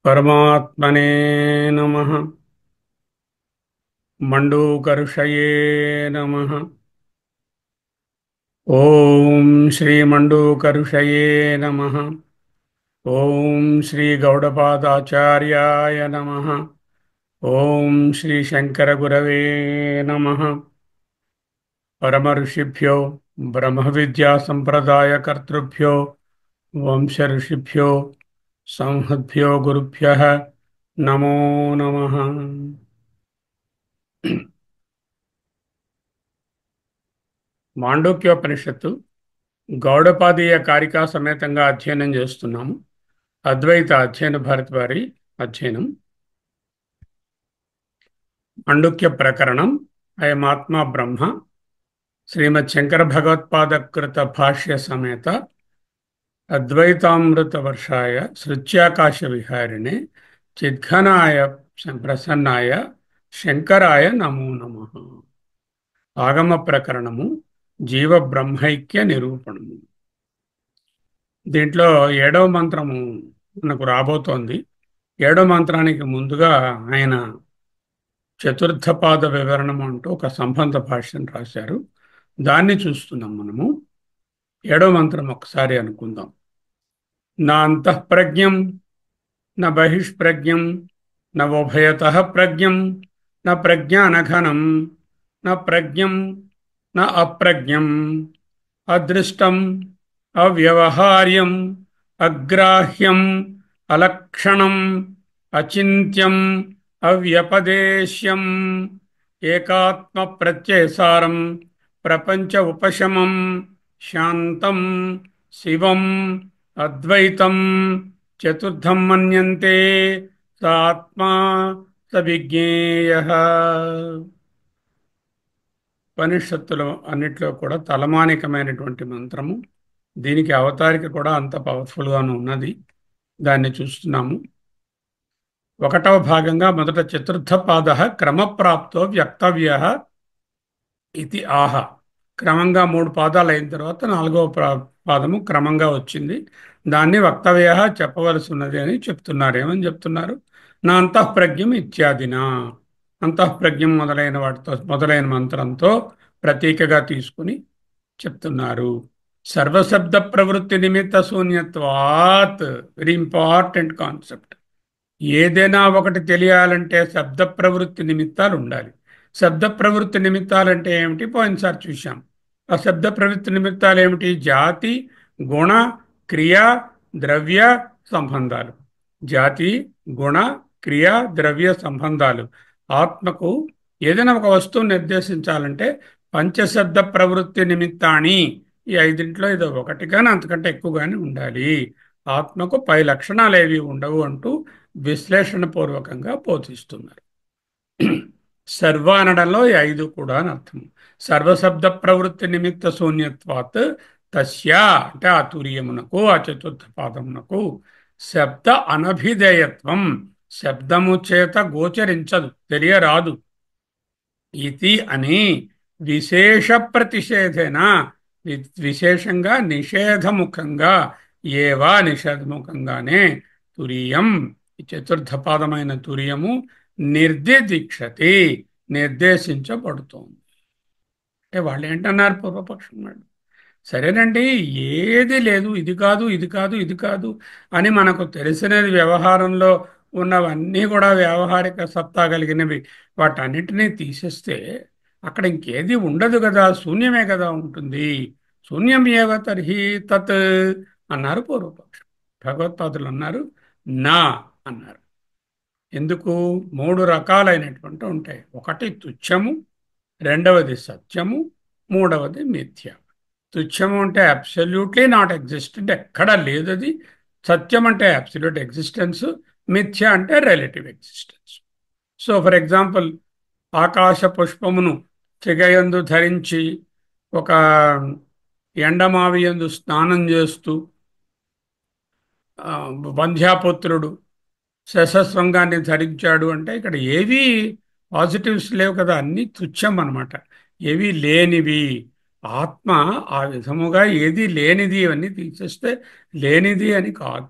परमात्मने नमः। मंडूकर्षये नमः। ओम श्री मंडूकर्षये नमः। ओम श्री गौडपादाचार्याय नमः। ओम श्री शंकर गुरवे नमः। परम ऋषिभ्यो ब्रह्म विद्या संप्रदाय कर्तृभ्यो वंश ऋषिभ्यो संहद्भ्यो गुरुभ्यः नमो नमः। మాండూక్యోపనిషత్తు గౌడపాదీయ కారికా సమేతంగా అధ్యయనం చేస్తున్నాము. అద్వైత అధ్యయన భారతి వారి అధ్యయనం. మాండూక్య ప్రకరణం అయమాత్మ బ్రహ్మ శ్రీమద్ శంకర భగవత్పాదకృత భాష్య సమేత అద్వైతామృత వర్షాయ సృత్యాకాశ విహారిణే చిద్ఘనాయ ప్రసన్నాయ శంకరాయ నమో నమః. ఆగమ ప్రకరణము జీవ బ్రహ్మైక్య నిరూపణము. దీంట్లో 7వ మంత్రము మనకు రాబోతోంది. 7వ మంత్రానికి ముందుగా ఆయన చతుర్థ పాద వివరణం అంటూ ఒక సంబంధ భాష్యం రాశారు. దాన్ని చూస్తున్నాం మనము. 7వ మంత్రం ఒకసారి అనుకుందాం. నా అంతఃప్రజ్ఞం న బహిష్ప్రజ్ఞం న ఉభయతః ప్రజ్ఞం న ప్రజ్ఞానఘనం న ప్రజ్ఞం న అప్రజ్ఞం అదృష్టం అవ్యవహార్యం అగ్రాహ్యం అలక్షణం అచింత్యం అవ్యపదేశ్యం ఏకాత్మ ప్రత్యయసారం ప్రపంచ ఉపశమం శాంతం శివం అద్వైతం చతుర్థం మన్యంతే స ఆత్మా స విజ్ఞేయః. ఉపనిషత్తులు అన్నిట్లో కూడా తలమానికమైనటువంటి మంత్రము. దీనికి అవతారిక కూడా అంత పవర్ఫుల్గాను ఉన్నది. దాన్ని చూస్తున్నాము. 1వ భాగంగా మొదట చతుర్థ పాద క్రమప్రాప్తో వ్యక్తవ్య ఇది ఆహ. క్రమంగా 3 పాదాలు అయిన తర్వాత 4వ పాదము క్రమంగా వచ్చింది. దాన్ని వక్తవ్య చెప్పవలసి ఉన్నది అని చెప్తున్నారు. ఏమని చెప్తున్నారు? నా అంతఃప్రజ్ఞం ఇత్యాదిన. అంతఃప్రజ్ఞం మొదలైన వాటితో మొదలైన మంత్రంతో ప్రతీకగా తీసుకుని చెప్తున్నారు. సర్వశబ్ద ప్రవృత్తి నిమిత్త శూన్యత్వాత్. Very important concept. ఏదైనా ఒకటి తెలియాలంటే శబ్ద ప్రవృత్తి నిమిత్తాలు ఉండాలి. శబ్ద ప్రవృత్తి నిమిత్తాలంటే ఏమిటి? పోయినసారి చూశాం. ఆ శబ్ద ప్రవృత్తి నిమిత్తాలు ఏమిటి? జాతి, గుణ, క్రియ, ద్రవ్య సంబంధాలు. జాతి, గుణ, క్రియ, ద్రవ్య సంబంధాలు. ఆత్మకు ఏదైనా ఒక వస్తువు నిర్దేశించాలంటే పంచశబ్ద ప్రవృత్తి నిమిత్తాన్ని, ఈ 5 ఏదో ఒకటి కానీ అంతకంటే ఎక్కువగానే ఉండాలి. ఆత్మకు పై లక్షణాలు ఏవి ఉండవు అంటూ విశ్లేషణ పూర్వకంగా బోధిస్తున్నారు. సర్వ అనడంలో ఈ 5 కూడా అని అర్థం. సర్వశబ్ద ప్రవృత్తి నిమిత్త శూన్యత్వాత్ తస్య అంటే ఆ తురియమునకు ఆ చతుర్థ పాదమునకు శబ్ద అనభిధేయత్వం, శబ్దము చేత గోచరించదు, తెలియరాదు. ఇది అని విశేష ప్రతిషేధేన, విశేషంగా నిషేధముఖంగా, ఏవా నిషేధముఖంగానే తురియం, ఈ చతుర్థ పాదమైన తురియము నిర్దిదీక్షతి, నిర్దేశించబడుతోంది. అంటే వాళ్ళు ఏంటన్నారు పూర్వపక్షం వాళ్ళు, సరేనండి, ఏది లేదు, ఇది కాదు ఇది కాదు ఇది కాదు అని మనకు తెలిసినది, వ్యవహారంలో ఉన్నవన్నీ కూడా వ్యావహారిక సత్తా కలిగినవి, వాటన్నిటినీ తీసేస్తే అక్కడ ఇంకేది ఉండదు కదా, శూన్యమే కదా ఉంటుంది. శూన్యం ఏవ తర్హి తత్ అన్నారు పూర్వపక్షం. భగవత్పాదులు అన్నారు నా అన్నారు. ఎందుకు? మూడు రకాలైనటువంటి ఉంటాయి. ఒకటి తుచ్చము, రెండవది సత్యము, మూడవది మిథ్య. తుచ్చము అంటే అబ్సల్యూట్లీ నాట్ ఎగ్జిస్టెంట్, ఎక్కడా లేదు అది. సత్యం అంటే అబ్సల్యూట్ ఎగ్జిస్టెన్స్, మిథ్య అంటే relative existence. So for example, ఆకాశ పుష్పమును చిగయందు ధరించి ఒక ఎండమావి యందు స్నానం చేస్తూ వంధ్యాపుత్రుడు శశశృంగాన్ని ధరించాడు అంటే ఇక్కడ ఏవీ పాజిటివ్స్ లేవు కదా, అన్నీ తుచ్చం అన్నమాట, ఏవీ లేనివి. ఆత్మ ఆ విధముగా ఏది లేనిది, ఇవన్నీ తీసేస్తే లేనిది అని కాదు.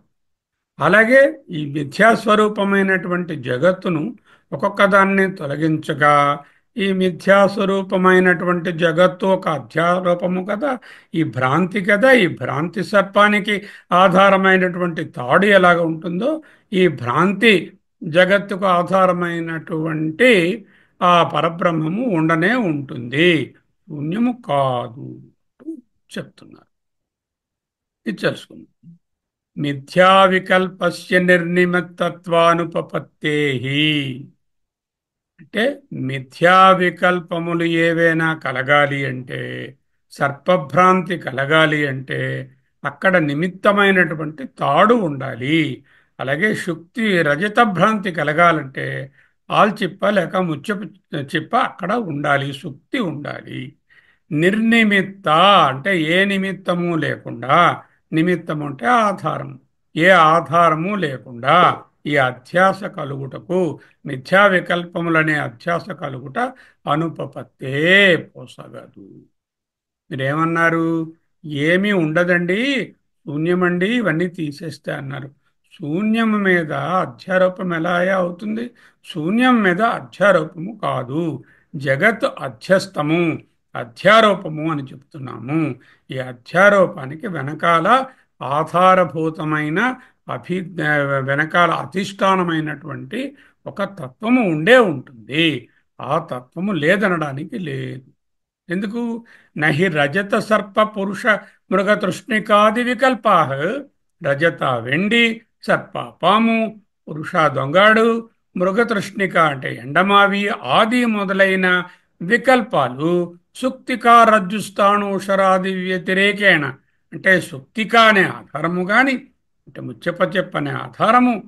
అలాగే ఈ మిథ్యాస్వరూపమైనటువంటి జగత్తును ఒక్కొక్క దాన్ని తొలగించగా, ఈ మిథ్యాస్వరూపమైనటువంటి జగత్తు ఒక అధ్యారూపము కదా, ఈ భ్రాంతి కదా, ఈ భ్రాంతి సర్పానికి ఆధారమైనటువంటి తాడు ఎలాగ ఉంటుందో, ఈ భ్రాంతి జగత్తుకు ఆధారమైనటువంటి ఆ పరబ్రహ్మము ఉండనే ఉంటుంది, శూన్యము కాదు చెప్తున్నారు. ఇది తెలుసుకుందాం. మిథ్యా వికల్పస్య నిర్నిమిత్తత్వానుపపత్తే, అంటే మిథ్యా వికల్పములు ఏవైనా కలగాలి అంటే, సర్పభ్రాంతి కలగాలి అంటే అక్కడ నిమిత్తమైనటువంటి తాడు ఉండాలి. అలాగే శుక్తి రజత భ్రాంతి కలగాలంటే ఆల్చిప్ప లేక ముచ్చపు చిప్ప అక్కడ ఉండాలి, శుక్తి ఉండాలి. నిర్నిమిత్త అంటే ఏ నిమిత్తము లేకుండా, నిమిత్తము అంటే ఆధారం, ఏ ఆధారము లేకుండా ఈ అధ్యాస కలుగుటకు, మిథ్యా వికల్పములనే అధ్యాస కలుగుట అనుపపత్తే, పోసగదు. మీరేమన్నారు? ఏమీ ఉండదండి, శూన్యమండి, ఇవన్నీ తీసేస్తే అన్నారు. శూన్యం మీద అధ్యారోపం ఎలా అవుతుంది? శూన్యం మీద అధ్యారోపము కాదు, జగత్ అధ్యస్థము, అధ్యారోపము అని చెప్తున్నాము. ఈ అధ్యారోపానికి వెనకాల ఆధారభూతమైన అభి వెనకాల అధిష్టానమైనటువంటి ఒక తత్వము ఉండే ఉంటుంది. ఆ తత్వము లేదనడానికి లేదు. ఎందుకు? నహి రజత సర్ప పురుష మృగ తృష్ణికాది వికల్పా, రజత వెండి, సర్ప పాము, పురుష దొంగాడు, మృగ తృష్ణిక అంటే ఎండమావి ఆది మొదలైన వికల్పాలు సుక్తికా రజ్జుస్థాణుషరాది వ్యతిరేకేణ, అంటే సుక్తిక అనే ఆధారము గాని, అంటే ముచ్చపచెప్ప అనే ఆధారము,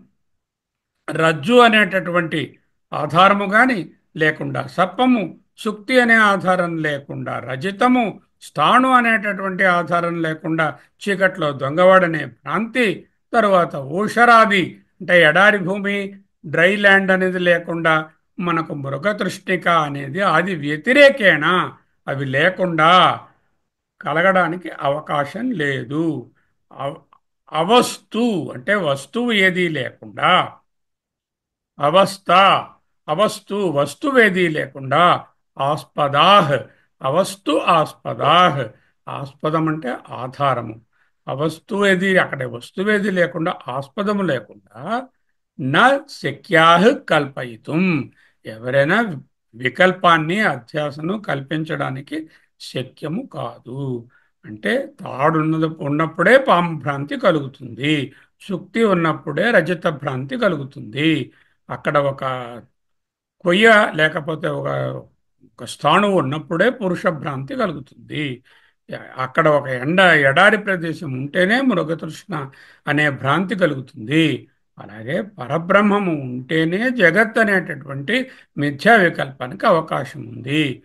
రజ్జు అనేటటువంటి ఆధారము గాని లేకుండా, సర్పము సుక్తి అనే ఆధారం లేకుండా, రజితము స్థాణు అనేటటువంటి ఆధారం లేకుండా, చీకట్లో దొంగవాడనే భ్రాంతి, తరువాత ఊషరాది అంటే ఎడారి భూమి, డ్రై ల్యాండ్ అనేది లేకుండా మనకు మృగతృష్ణిక అనేది అది వ్యతిరేకేణ, అవి లేకుండా కలగడానికి అవకాశం లేదు. అవ- అవస్తు అంటే వస్తువు ఏదీ లేకుండా, అవస్థ అవస్తు వస్తువేదీ లేకుండా, ఆస్పదాహ్ అవస్తు ఆస్పదాహ్, ఆస్పదం అంటే ఆధారము, అవస్తువేది అక్కడ వస్తువేది లేకుండా, ఆస్పదము లేకుండా, న శక్యాహ్ కల్పయితుం, ఎవరైనా వికల్పాన్ని అధ్యాసను కల్పించడానికి శక్యము కాదు. అంటే ఉన్నప్పుడే పాము భ్రాంతి కలుగుతుంది, శుక్తి ఉన్నప్పుడే రజత భ్రాంతి కలుగుతుంది. అక్కడ ఒక కొయ్య లేకపోతే ఒక స్థాణువు ఉన్నప్పుడే పురుష భ్రాంతి కలుగుతుంది. అక్కడ ఒక ఎడారి ప్రదేశం ఉంటేనే మృగతృష్ణ అనే భ్రాంతి కలుగుతుంది. అలాగే పరబ్రహ్మము ఉంటేనే జగత్ అనేటటువంటి మిథ్యా వికల్పానికి అవకాశం ఉంది.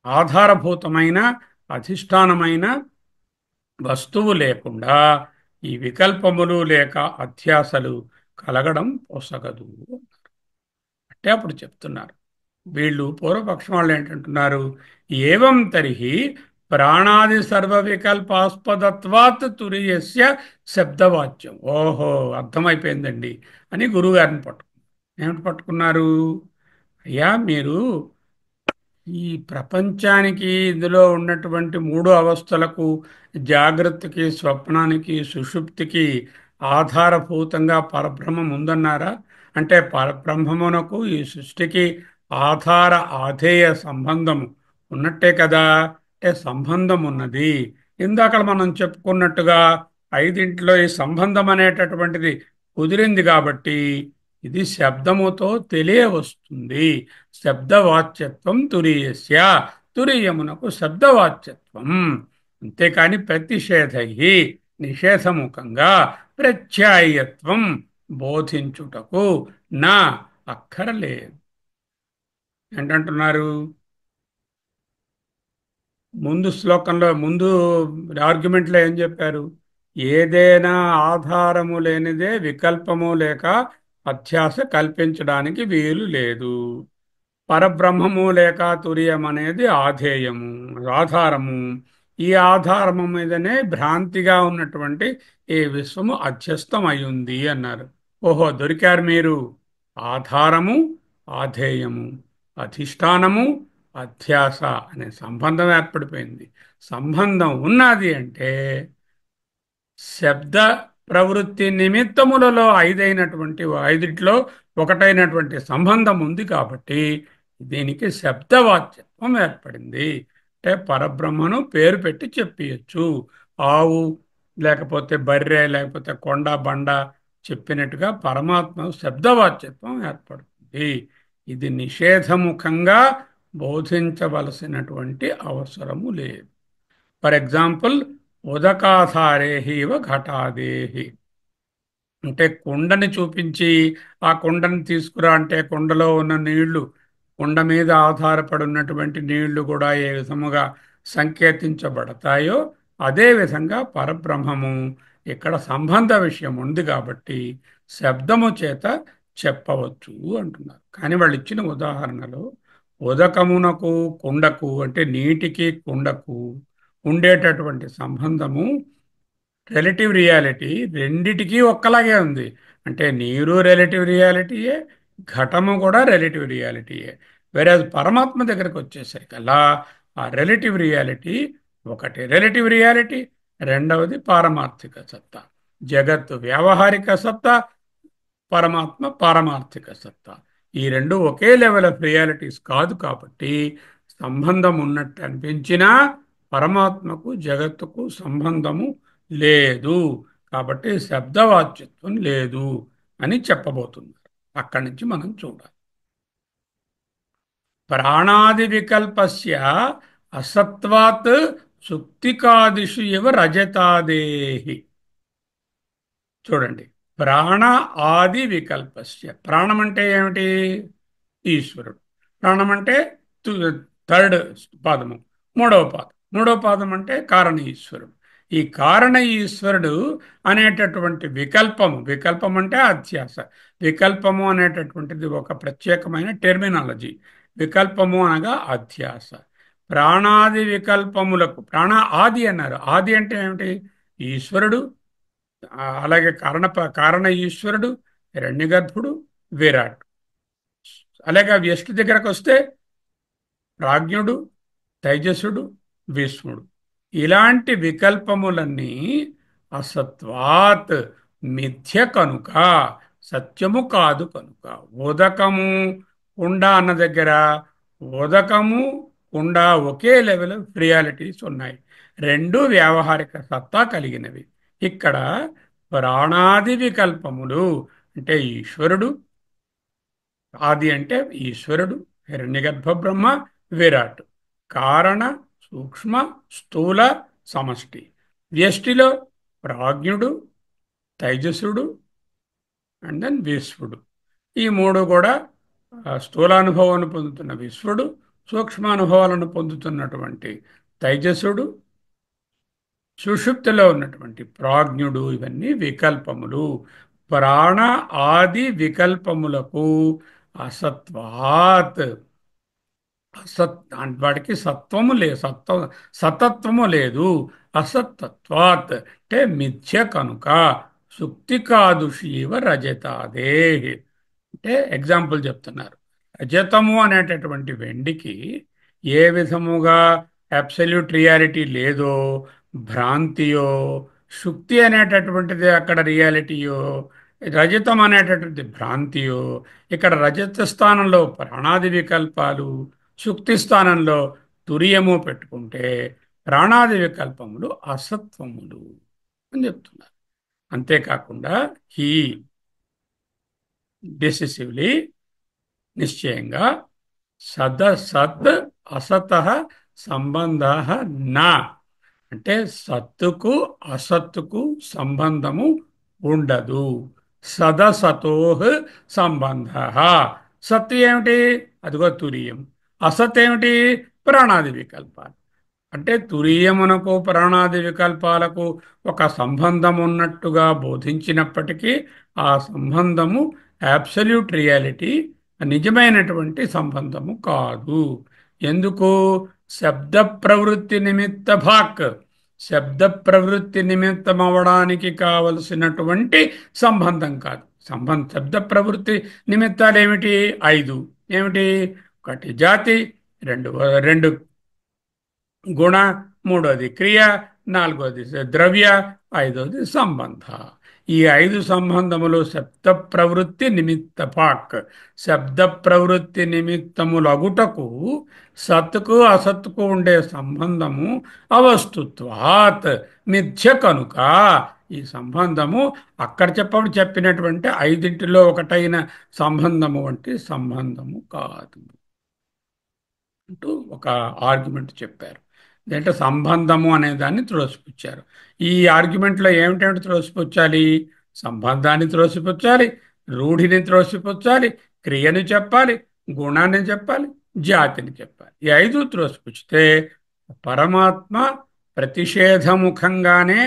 ఆధారభూతమైన అధిష్టానమైన వస్తువు లేకుండా ఈ వికల్పములు లేక అధ్యాసలు కలగడం పొసగదు అంటే అప్పుడు చెప్తున్నారు. వీళ్ళు పూర్వపక్షం వాళ్ళు ఏంటంటున్నారు? ఏవం తరిహి ప్రాణాది సర్వ వికల్పాస్పదత్వాత్ తురియస్య శబ్దవాచ్యం. ఓహో, అర్థమైపోయిందండి అని గురువుగారిని ఏమిటి పట్టుకున్నారు? అయ్యా, మీరు ఈ ప్రపంచానికి ఇందులో ఉన్నటువంటి మూడు అవస్థలకు, జాగ్రత్తకి, స్వప్నానికి, సుషుప్తికి ఆధారభూతంగా పరబ్రహ్మం ఉందన్నారా? అంటే పరబ్రహ్మమునకు ఈ సృష్టికి ఆధార ఆధేయ సంబంధము ఉన్నట్టే కదా. అంటే సంబంధం ఉన్నది. ఇందాక మనం చెప్పుకున్నట్టుగా ఐదింట్లో ఈ సంబంధం అనేటటువంటిది కుదిరింది కాబట్టి ఇది శబ్దముతో తెలియవస్తుంది. శబ్దవాచ్యత్వం తురీయస్య, తురీయమునకు శబ్దవాచ్యత్వం. అంతేకాని ప్రతిషేధై, నిషేధముఖంగా ప్రత్యాయత్వం బోధించుటకు నా అక్కరలేదు. ఏంటంటున్నారు? ముందు శ్లోకంలో, ముందు ఆర్గ్యుమెంట్లో ఏం చెప్పారు? ఏదైనా ఆధారము లేనిదే వికల్పము లేక అధ్యాస కల్పించడానికి వీలు లేదు. పరబ్రహ్మము లేక తురియం అనేది ఆధేయము, ఆధారము. ఈ ఆధారము మీదనే భ్రాంతిగా ఉన్నటువంటి ఈ విశ్వము అధ్యస్థం అయ్యింది అన్నారు. ఓహో, దొరికారు మీరు. ఆధారము, ఆధేయము, అధిష్టానము, అధ్యాస అనే సంబంధం ఏర్పడిపోయింది. సంబంధం ఉన్నది అంటే శబ్ద ప్రవృత్తి నిమిత్తములలో ఐదింట్లో ఒకటైనటువంటి సంబంధం ఉంది కాబట్టి దీనికి శబ్దవాచ్యత్వం ఏర్పడింది. అంటే పరబ్రహ్మను పేరు పెట్టి చెప్పియచ్చు. ఆవు లేకపోతే బర్రె లేకపోతే కొండ బండ చెప్పినట్టుగా పరమాత్మ శబ్దవాచ్యత్వం ఏర్పడుతుంది. ఇది నిషేధముఖంగా బోధించవలసినటువంటి అవసరము లేదు. ఫర్ ఎగ్జాంపుల్, ఉదకాధారేహివ ఘటాదేహి అంటే కుండని చూపించి ఆ కుండని తీసుకురా అంటే కుండలో ఉన్న నీళ్లు, కుండ మీద ఆధారపడి ఉన్నటువంటి నీళ్లు కూడా ఏ విధముగా సంకేతించబడతాయో అదే విధంగా పరబ్రహ్మము ఇక్కడ సంబంధ విషయం ఉంది కాబట్టి శబ్దము చేత చెప్పవచ్చు అంటున్నారు. కానీ వాళ్ళు ఇచ్చిన ఉదాహరణలో ఉదకమునకు కుండకు అంటే నీటికి కుండకు ఉండేటటువంటి సంబంధము రిలేటివ్ రియాలిటీ రెండిటికి ఒక్కలాగే ఉంది. అంటే నీరు రిలేటివ్ రియాలిటీయే, ఘటము కూడా రిలేటివ్ రియాలిటీయే. వేరే పరమాత్మ దగ్గరకు వచ్చేసరికల్లా ఆ రిలేటివ్ రియాలిటీ ఒకటి రిలేటివ్ రియాలిటీ, రెండవది పారమార్థిక సత్తా. జగత్తు వ్యావహారిక సత్తా, పరమాత్మ పారమార్థిక సత్తా. ఈ రెండు ఒకే లెవెల్ ఆఫ్ రియాలిటీస్ కాదు కాబట్టి సంబంధం ఉన్నట్టు అనిపించినా పరమాత్మకు జగత్తుకు సంబంధము లేదు. కాబట్టి శబ్దవాచ్యత్వం లేదు అని చెప్పబోతున్నారు. అక్కడి నుంచి మనం చూడాలి. ప్రాణాది వికల్పస్య అసత్వాత్ సుక్తికాదిషు ఇవ రజతాదేహి. చూడండి, ప్రాణ ఆది వికల్పస్య. ప్రాణం అంటే ఏమిటి? ఈశ్వరుడు. ప్రాణం అంటే థర్డ్ పాదము, మూడవ పాదం అంటే కారణ ఈశ్వరుడు. ఈ కారణ ఈశ్వరుడు అనేటటువంటి వికల్పం అంటే అధ్యాస. వికల్పము అనేటటువంటిది ఒక ప్రత్యేకమైన టెర్మినాలజీ. వికల్పము అనగా అధ్యాస. ప్రాణాది వికల్పములకు ప్రాణ ఆది అన్నారు. ఆది అంటే ఏమిటి? ఈశ్వరుడు, అలాగే కారణ ఈశ్వరుడు, హిరణ్యగర్భుడు, విరాట్. అలాగే వ్యష్టి దగ్గరకు వస్తే ప్రాజ్ఞుడు, తైజసుడు, భీష్ముడు. ఇలాంటి వికల్పములన్నీ అసత్వాత్, మిథ్య కనుక, సత్యము కాదు కనుక. ఉదకము కుండ అన్న దగ్గర ఉదకము కుండ ఒకే లెవెల్ ఆఫ్ రియాలిటీస్ ఉన్నాయి. రెండు వ్యావహారిక సత్తా కలిగినవి. ఇక్కడ ప్రాణాది వికల్పములు అంటే ఈశ్వరుడు, ఆది అంటే ఈశ్వరుడు, హిరణ్యగర్భ బ్రహ్మ, విరాట్. కారణ, సూక్ష్మ, స్థూల, సమష్టి. వ్యష్టిలో ప్రాజ్ఞుడు, తైజసుడు అండ్ దెన్ విశ్వడు. ఈ మూడు కూడా స్థూలానుభవాన్ని పొందుతున్న విశ్వడు, సూక్ష్మానుభవాలను పొందుతున్నటువంటి తైజసుడు, సుషుప్తిలో ఉన్నటువంటి ప్రాజ్ఞుడు ఇవన్నీ వికల్పములు. ప్రాణ ఆది వికల్పములకు అసత్వాత్, వాడికి సత్వము లేదు, సతత్వము లేదు. అసత్తత్వాత్ అంటే మిథ్య కనుక. సుక్తి కాదు శివ రజతాదే. అంటే ఎగ్జాంపుల్ చెప్తున్నారు. రజతము అనేటటువంటి వెండికి ఏ విధముగా అబ్సల్యూట్ రియాలిటీ లేదో, భ్రాంతియో, శుక్తి అనేటటువంటిది అక్కడ రియాలిటీయో, రజతం అనేటటువంటి భ్రాంతియో, ఇక్కడ రజత స్థానంలో ప్రాణాది వికల్పాలు, శుక్తి స్థానంలో తురియము పెట్టుకుంటే ప్రాణాది వికల్పములు అసత్వములు అని చెప్తున్నారు. అంతేకాకుండా హీ డెసిసివ్లీ, నిశ్చయంగా, సత్ అసత సంబంధ నా, అంటే సత్తుకు అసత్తుకు సంబంధము ఉండదు. సదసతో సంబంధ. సత్తు ఏమిటి? అదిగో తురియం. అసత్ ఏమిటి? ప్రాణాది వికల్పాలు. అంటే తురీయమునకు ప్రాణాది వికల్పాలకు ఒక సంబంధం ఉన్నట్టుగా బోధించినప్పటికీ ఆ సంబంధము అబ్సల్యూట్ రియాలిటీ, నిజమైనటువంటి సంబంధము కాదు. ఎందుకు? శబ్ద ప్రవృత్తి నిమిత్త భాక్, శబ్ద ప్రవృత్తి నిమిత్తం అవడానికి కావలసినటువంటి సంబంధం కాదు. శబ్ద ప్రవృత్తి నిమిత్తాలు ఏమిటి? 5. ఏమిటి? ఒకటి జాతి, రెండు రెండు గుణ, మూడోది క్రియ, నాలుగోది ద్రవ్య, ఐదోది సంబంధ. ఈ 5 సంబంధములు శబ్ద ప్రవృత్తి నిమిత్త పాక్. శబ్ద ప్రవృత్తి నిమిత్తములగుటకు సత్తుకు అసత్తుకు ఉండే సంబంధము అవస్తుత్వాత్, మిథ్య కనుక ఈ సంబంధము అక్కడ చెప్పినటువంటి 5 ఒకటైన సంబంధము వంటి సంబంధము కాదు అంటూ ఒక ఆర్గ్యుమెంట్ చెప్పారు. అంటే సంబంధము అనే దాన్ని త్రోసిపుచ్చారు. ఈ ఆర్గ్యుమెంట్లో ఏమిటేమిటి త్రోసిపుచ్చాలి? సంబంధాన్ని త్రోసిపుచ్చాలి, రూఢిని త్రోసిపుచ్చాలి, క్రియని చెప్పాలి, గుణాన్ని చెప్పాలి, జాతిని చెప్పాలి. ఈ 5 త్రోసిపుచ్చితే పరమాత్మ ప్రతిషేధముఖంగానే,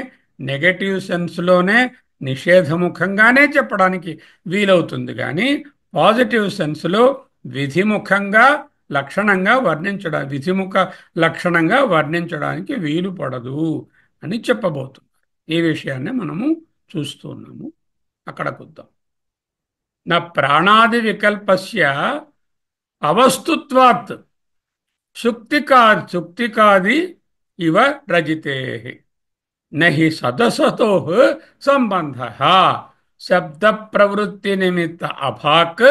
నెగటివ్ సెన్స్లోనే, నిషేధముఖంగానే చెప్పడానికి వీలవుతుంది. కానీ పాజిటివ్ సెన్స్లో విధిముఖంగా లక్షణంగా విధిముఖ లక్షణంగా వర్ణించడానికి వీలు పడదు అని చెప్పబోతున్నారు. ఈ విషయాన్ని మనము చూస్తున్నాము. అక్కడ కుద్దాం. నా ప్రాణాది వికల్పస్య అవస్తుత్వాత్ సుక్తికాది ఇవ రజితే నహి సదసతో సంబంధ శబ్ద ప్రవృత్తి నిమిత్త అభాక్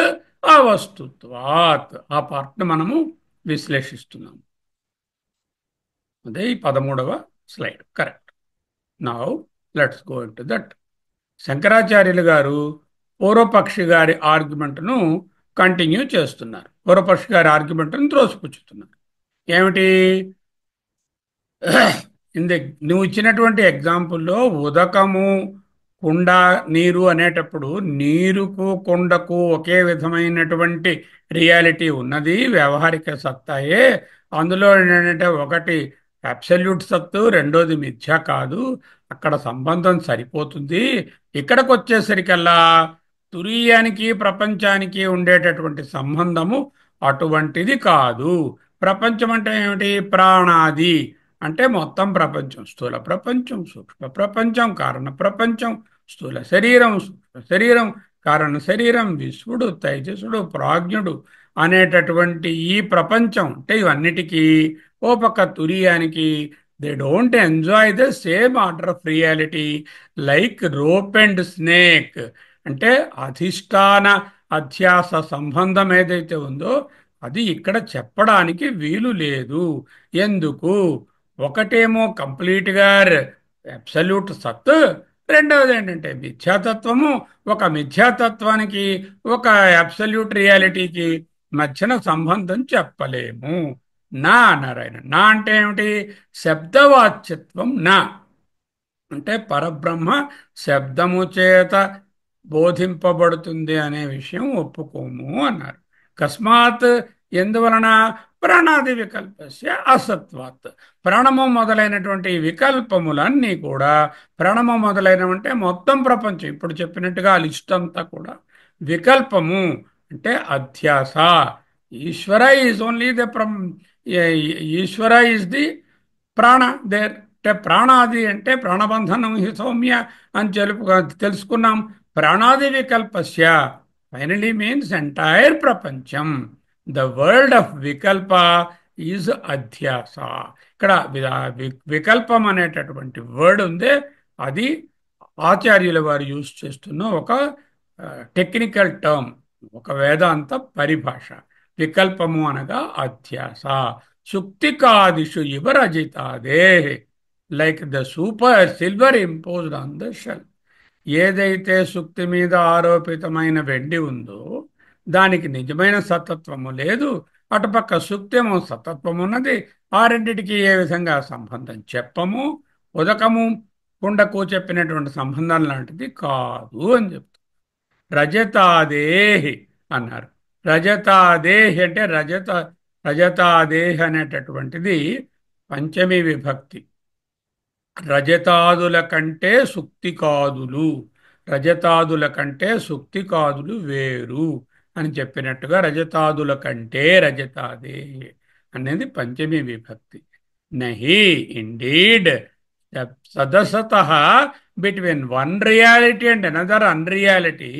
అవస్తుత్వాత్. ఆ పార్ట్ను మనము విశ్లేషిస్తున్నాము. అదే ఈ 13వ slide. Correct. Now let's go into that. శంకరాచార్యులు గారు పూర్వపక్షి గారి ఆర్గ్యుమెంట్ను కంటిన్యూ చేస్తున్నారు. పూర్వపక్షి గారి ఆర్గ్యుమెంట్ను త్రోసిపుచ్చుతున్నారు. ఏమిటి? నువ్వు ఇచ్చినటువంటి ఎగ్జాంపుల్లో ఉదకము, కుండ, నీరు అనేటప్పుడు నీరుకు కుండకు ఒకే విధమైనటువంటి రియాలిటీ ఉన్నది, వ్యవహారిక సత్తాయే. అందులో ఏంటంటే ఒకటి అబ్సల్యూట్ సత్తు, రెండోది మిథ్య కాదు. అక్కడ సంబంధం సరిపోతుంది. ఇక్కడికి వచ్చేసరికల్లా తురీయానికి ప్రపంచానికి ఉండేటటువంటి సంబంధము అటువంటిది కాదు. ప్రపంచం అంటే ఏమిటి? ప్రాణాది అంటే మొత్తం ప్రపంచం. స్థూల ప్రపంచం, సూక్ష్మ ప్రపంచం, కారణ ప్రపంచం, స్థూల శరీరం, సూక్ష్మ శరీరం, కారణ శరీరం, విశ్వడు, తైజసుడు, ప్రాజ్ఞుడు అనేటటువంటి ఈ ప్రపంచం అంటే ఇవన్నిటికీ ఓ పక్క తురియానికి they don't enjoy the same order of reality like rope and snake. అంటే అధిష్టాన అధ్యాస సంబంధం ఏదైతే ఉందో అది ఇక్కడ చెప్పడానికి వీలు లేదు. ఎందుకు? ఒకటేమో కంప్లీట్గా అబ్సల్యూట్ సత్, రెండవది ఏంటంటే మిథ్యాతత్వము. ఒక మిథ్యాతత్వానికి ఒక అబ్సల్యూట్ రియాలిటీకి మధ్యన సంబంధం చెప్పలేము. నా నారాయణ. నా అంటే ఏమిటి? శబ్దవాచ్యత్వం. నా అంటే పరబ్రహ్మ శబ్దము చేత బోధింపబడుతుంది అనే విషయం ఒప్పుకోము అన్నారు. కస్మాత్, ఎందువలన? ప్రాణాది వికల్పస్య అసత్వాత్. ప్రాణము మొదలైనటువంటి ఈ వికల్పములన్నీ కూడా, ప్రాణము మొదలైనవంటే మొత్తం ప్రపంచం ఇప్పుడు చెప్పినట్టుగా ఆ లిస్ట్ అంతా కూడా వికల్పము అంటే అధ్యాస. Ishvara is only the Ishvara is the prana there. అంటే ప్రాణాది అంటే ప్రాణబంధనం హి సౌమ్య అని తెలుసుకున్నాం. ప్రాణాది వికల్పస్య ఫైనలీ మీన్స్ ఎంటైర్ ప్రపంచం. ద వరల్డ్ ఆఫ్ వికల్ప ఈజ్ అధ్యాస. ఇక్కడ వికల్పం అనేటటువంటి వర్డ్ ఉందే, అది ఆచార్యుల వారు యూజ్ చేస్తున్న ఒక టెక్నికల్ టర్మ్, ఒక వేదాంత పరిభాష. వికల్పము అనగా అధ్యాస. సుక్తికాదిషు ఇవ రజితాదే, like the super silver imposed on the shell. ఏదైతే సుక్తి మీద ఆరోపితమైన వెండి ఉందో దానికి నిజమైన సతత్వము లేదు, అటుపక్క సుక్తేమో సతత్వము ఉన్నది. ఆ రెండిటికి ఏ విధంగా సంబంధం చెప్పము, ఉదకము కుండకు చెప్పినటువంటి సంబంధం లాంటిది కాదు అని చెప్తారు. రజతాదేహి అన్నారు. రజతాదేహి అంటే రజతాదేహి అనేటటువంటిది పంచమి విభక్తి. రజతాదుల కంటే సుక్తికాదులు, రజతాదుల కంటే సుక్తికాదులు వేరు అని చెప్పినట్టుగా రజతాదుల కంటే రజతాదే అనేది పంచమి విభక్తి. నహి ఇండీడ్ సదసత between one reality and another unreality,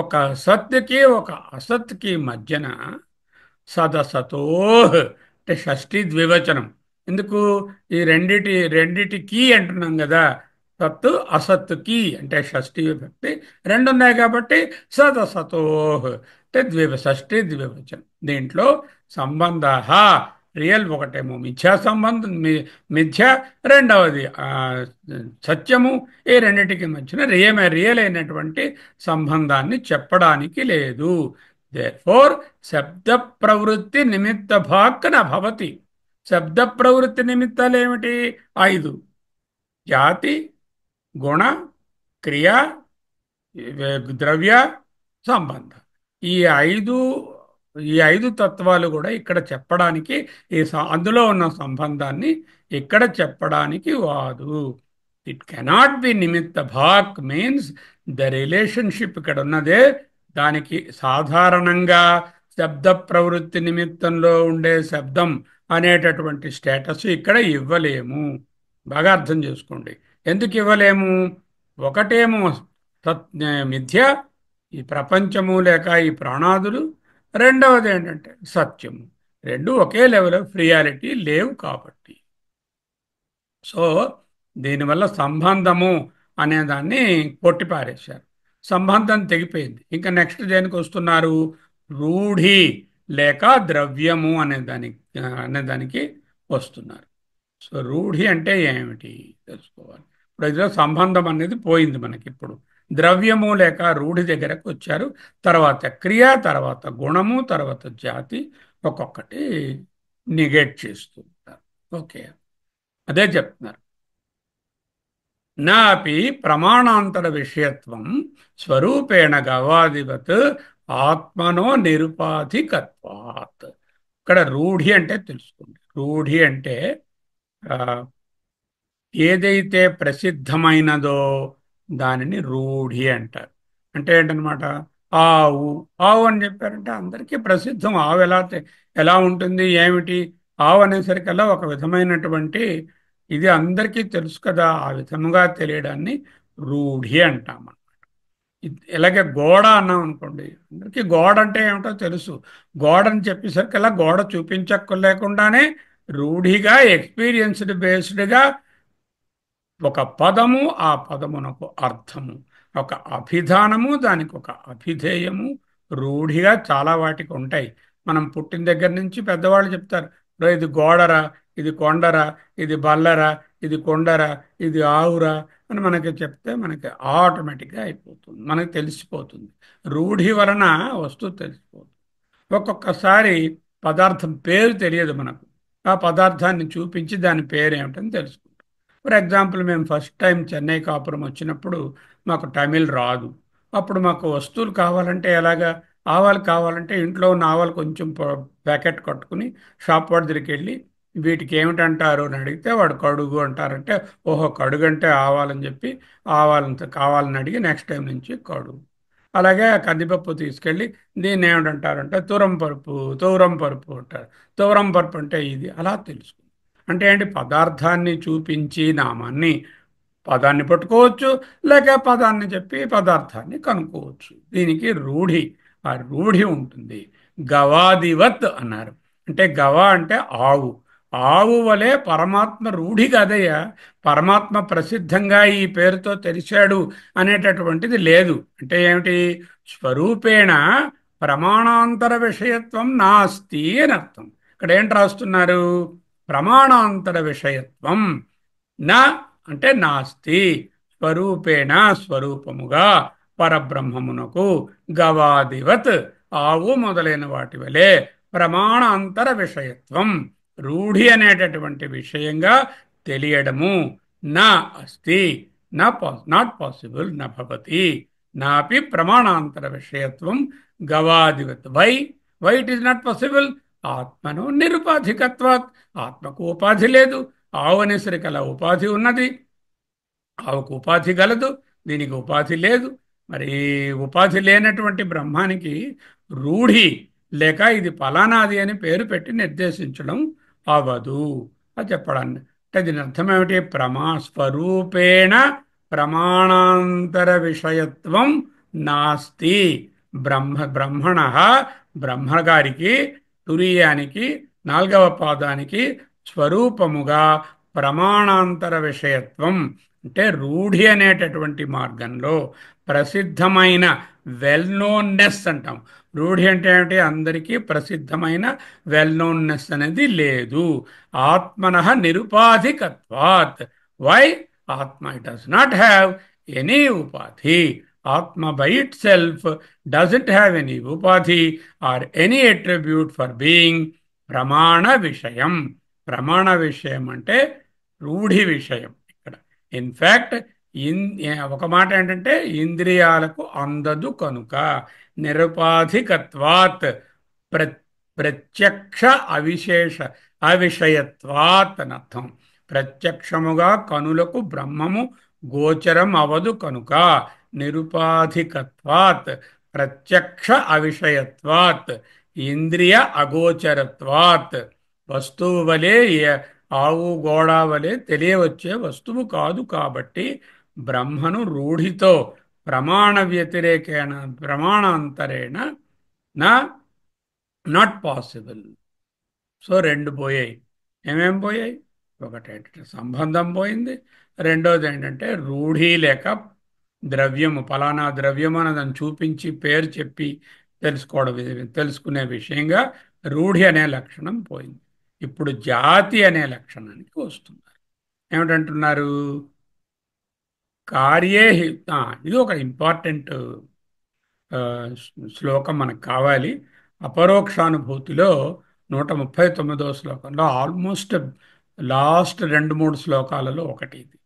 ఒక సత్కి ఒక అసత్కి మధ్యన సదసతో అంటే షష్ఠీ ద్వివచనం. ఎందుకు ఈ రెండిటికి అంటున్నాం కదా, సత్తు అసత్తుకి అంటే షష్ఠీ విభక్తి రెండు ఉన్నాయి కాబట్టి సదసతో అంటే షష్ఠీ ద్వివచనం. దీంట్లో సంబంధ రియల్ ఒకటేమో మిథ్యా సంబంధం, మిథ్య రెండవది సత్యము. ఈ రెండిటికి మధ్యన రియల్ అయినటువంటి సంబంధాన్ని చెప్పడానికి లేదు. దేర్ఫోర్ శబ్ద ప్రవృత్తి నిమిత్త భాక్ నభవతి. శబ్ద ప్రవృత్తి నిమిత్తాలు ఏమిటి? 5: జాతి, గుణ, క్రియ, ద్రవ్య, సంబంధ. ఈ ఐదు ఈ ఐదు తత్వాలు కూడా ఇక్కడ చెప్పడానికి, అందులో ఉన్న సంబంధాన్ని ఇక్కడ చెప్పడానికి వాదు. ఇట్ కెనాట్ బి నిమిత్త భాక్ మీన్స్ ద రిలేషన్షిప్ ఇక్కడ ఉన్నదే, దానికి సాధారణంగా శబ్ద ప్రవృత్తి నిమిత్తంలో ఉండే శబ్దం అనేటటువంటి స్టేటస్ ఇక్కడ ఇవ్వలేము. బాగా అర్థం చేసుకోండి. ఎందుకు ఇవ్వలేము? ఒకటేమో మిథ్య, ఈ ప్రపంచము లేక ఈ ప్రాణాదులు. రెండవది ఏంటంటే సత్యము. రెండు ఒకే లెవెల్ ఆఫ్ రియాలిటీ లేవు కాబట్టి. సో దీనివల్ల సంబంధము అనేదాన్ని కొట్టిపారేశారు. సంబంధం తెగిపోయింది. ఇంకా నెక్స్ట్ దేనికి వస్తున్నారు? రూఢి లేక ద్రవ్యము అనేదానికి వస్తున్నారు. సో రూఢి అంటే ఏమిటి తెలుసుకోవాలి. ఇప్పుడు ఇదిలో సంబంధం అనేది పోయింది మనకి. ఇప్పుడు ద్రవ్యము లేక రూఢి దగ్గరకు వచ్చారు. తర్వాత క్రియ, తర్వాత గుణము, తర్వాత జాతి, ఒక్కొక్కటి నిగేట్ చేస్తూ ఉంటారు. ఓకే, అదే చెప్తున్నారు. నాపి ప్రమాణాంతర విషయత్వం స్వరూపేణ గవాదివత్ ఆత్మనో నిరుపాధికత్వాత్. ఇక్కడ రూఢి అంటే తెలుసుకోండి. రూఢి అంటే ఏదైతే ప్రసిద్ధమైనదో దానిని రూఢి అంటారు. అంటే ఏంటనమాట? ఆవు ఆవు అని చెప్పారంటే అందరికీ ప్రసిద్ధం. ఆవు ఎలా ఉంటుంది ఏమిటి? ఆవు అనేసరికల్లా ఒక విధమైనటువంటి ఇది అందరికీ తెలుసు కదా. ఆ విధముగా తెలియడాన్ని రూఢి అంటాం. ఇలాగే గోడ అన్నాం అనుకోండి, అందరికీ గోడ అంటే ఏమిటో తెలుసు. గోడని చెప్పేసరికల్లా గోడ చూపించలేకుండానే రూఢిగా ఎక్స్పీరియన్స్డ్ బేస్డ్గా ఒక పదము, ఆ పదమునకు అర్థము, ఒక అభిధానము, దానికి ఒక అభిధేయము రూఢిగా చాలా వాటికి ఉంటాయి. మనం పుట్టిన దగ్గర నుంచి పెద్దవాళ్ళు చెప్తారు, ఇది గోడరా, ఇది కొండరా, ఇది బల్లరా, ఇది కొండరా, ఇది ఆవురా అని మనకి చెప్తే మనకి ఆటోమేటిక్గా అయిపోతుంది, మనకి తెలిసిపోతుంది. రూఢి వలన వస్తువు తెలిసిపోతుంది. ఒక్కొక్కసారి పదార్థం పేరు తెలియదు మనకు, ఆ పదార్థాన్ని చూపించి దాని పేరు ఏమిటని తెలుసుకుంటాం. ఫర్ ఎగ్జాంపుల్, మేము ఫస్ట్ టైం చెన్నై కాపురం వచ్చినప్పుడు మాకు తమిళ్ రాదు. అప్పుడు మాకు వస్తువులు కావాలంటే ఎలాగా? ఆవాలు కావాలంటే ఇంట్లో ఉన్న ఆవాలు కొంచెం ప్యాకెట్ కట్టుకుని షాప్ వాడి దగ్గరికి వెళ్ళి వీటికి ఏమిటంటారు అని అడిగితే వాడు కడుగు అంటారంటే, ఓహో కడుగు అంటే ఆవాలని చెప్పి ఆవాలంత కావాలని అడిగి నెక్స్ట్ టైం నుంచి కడుగు. అలాగే కందిపప్పు తీసుకెళ్ళి దీన్ని ఏమిటంటారంటే తురం పరుపు అంటారు. తురం పరుపు అంటే ఇది అలా తెలుసు. అంటే ఏంటి, పదార్థాన్ని చూపించి నామాన్ని పదాన్ని పట్టుకోవచ్చు, లేక పదాన్ని చెప్పి పదార్థాన్ని కనుక్కోవచ్చు. దీనికి రూఢి, ఆ రూఢి ఉంటుంది. గవాదివత్ అన్నారు. అంటే గవ అంటే ఆవు. ఆవు వలె పరమాత్మ రూఢి కాదయ్యా. పరమాత్మ ప్రసిద్ధంగా ఈ పేరుతో తెలిసాడు అనేటటువంటిది లేదు. అంటే ఏమిటి, స్వరూపేణ ప్రమాణాంతర విషయత్వం నాస్తి అని అర్థం. ఇక్కడ ఏంటి రాస్తున్నారు, ప్రమాణాంతర విషయత్వం నా అంటే నాస్తి, స్వరూపేణ స్వరూపముగా పరబ్రహ్మమునకు గవాదివత్ ఆవు మొదలైన వాటి వలె ప్రమాణాంతర విషయత్వం రూఢి అనేటటువంటి విషయంగా తెలియడము నా అస్తి, నాట్ పాసిబుల్, నభవతి, నాపి ప్రమాణాంతర విషయత్వం గవాదివత్. Why it is not possible? ఆత్మను నిరుపాధికత్వాత్, ఆత్మకు ఉపాధి లేదు. ఆవు అనేసరికి అలా ఉపాధి ఉన్నది, ఆవుకు ఉపాధి గలదు, దీనికి ఉపాధి లేదు. మరి ఉపాధి లేనటువంటి బ్రహ్మానికి రూఢి లేక ఇది ఫలానాది అని పేరు పెట్టి నిర్దేశించడం అవదు అది చెప్పడాన్ని. అంటే దీని అర్థం ఏమిటి, స్వరూపేణ ప్రమాణాంతర విషయత్వం నాస్తి. బ్రహ్మణ బ్రహ్మగారికి తురీయానికి నాలుగవ పాదానికి స్వరూపముగా ప్రమాణాంతర విషయత్వం అంటే రూఢి అనేటటువంటి మార్గంలో ప్రసిద్ధమైన వెల్ నోన్నెస్ అంటాం. రూఢి అంటే ఏమిటి, అందరికీ ప్రసిద్ధమైన వెల్ నోన్నెస్ అనేది లేదు. ఆత్మన నిరుపాధికత్వాత్. వై? ఆత్మ డస్ నాట్ హ్యావ్ ఎనీ ఉపాధి. ఆత్మ by itself doesn't have any ఉపాధి or any attribute for being ప్రమాణ విషయం. ప్రమాణ విషయం అంటే రూఢి విషయం. ఇక్కడ ఇన్ఫ్యాక్ట్ ఒక మాట ఏంటంటే ఇంద్రియాలకు అందదు కనుక నిరుపాధికత్వాత్ ప్ర ప్రత్యక్ష అవిషయత్వాత్ అని అర్థం. ప్రత్యక్షముగా కనులకు బ్రహ్మము గోచరం అవదు కనుక నిరుపాధికత్వాత్ ప్రత్యక్ష అవిషయత్వాత్ ఇంద్రియ అగోచరత్వాత్. వస్తువు వలె ఆవు గోడ వలె తెలియవచ్చే వస్తువు కాదు కాబట్టి బ్రహ్మను రూఢితో ప్రమాణ వ్యతిరేకేణ ప్రమాణాంతరేణ నా నాట్ పాసిబుల్. సో రెండు పోయాయి. ఏమేం పోయాయి? ఒకటేంటంటే సంబంధం పోయింది, రెండోది ఏంటంటే రూఢి లేక ద్రవ్యము, ఫలానా ద్రవ్యము అని దాన్ని చూపించి పేరు చెప్పి తెలుసుకునే విషయంగా రూఢి అనే లక్షణం పోయింది. ఇప్పుడు జాతి అనే లక్షణానికి వస్తున్నారు. ఏమిటంటున్నారు, కార్యే ఇది ఒక ఇంపార్టెంట్ శ్లోకం మనకు కావాలి. అపరోక్షానుభూతిలో 139వ శ్లోకంలో ఆల్మోస్ట్ లాస్ట్ 2-3 శ్లోకాలలో ఒకటి ఇది.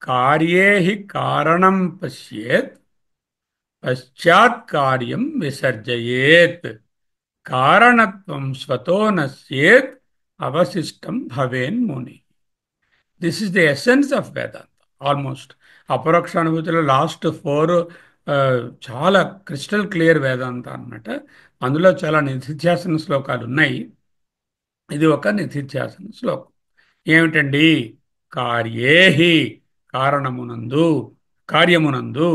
కార్యే కారణం పశ్యేత్ పశ్చాత్ కార్యం విసర్జయేత్ కారణత్వం స్వతో నశ్యేత్ అవశిష్టం భవేన్ ముని. This is the essence of Vedanta. Almost అపరోక్షానుభూతిలో లాస్ట్ 4 చాలా క్రిస్టల్ క్లియర్ వేదాంత అన్నమాట. అందులో చాలా నిధిధ్యాసన శ్లోకాలు ఉన్నాయి. ఇది ఒక నిధిధ్యాసన శ్లోకం. ఏమిటండి, కార్యేహి కార్యమునందు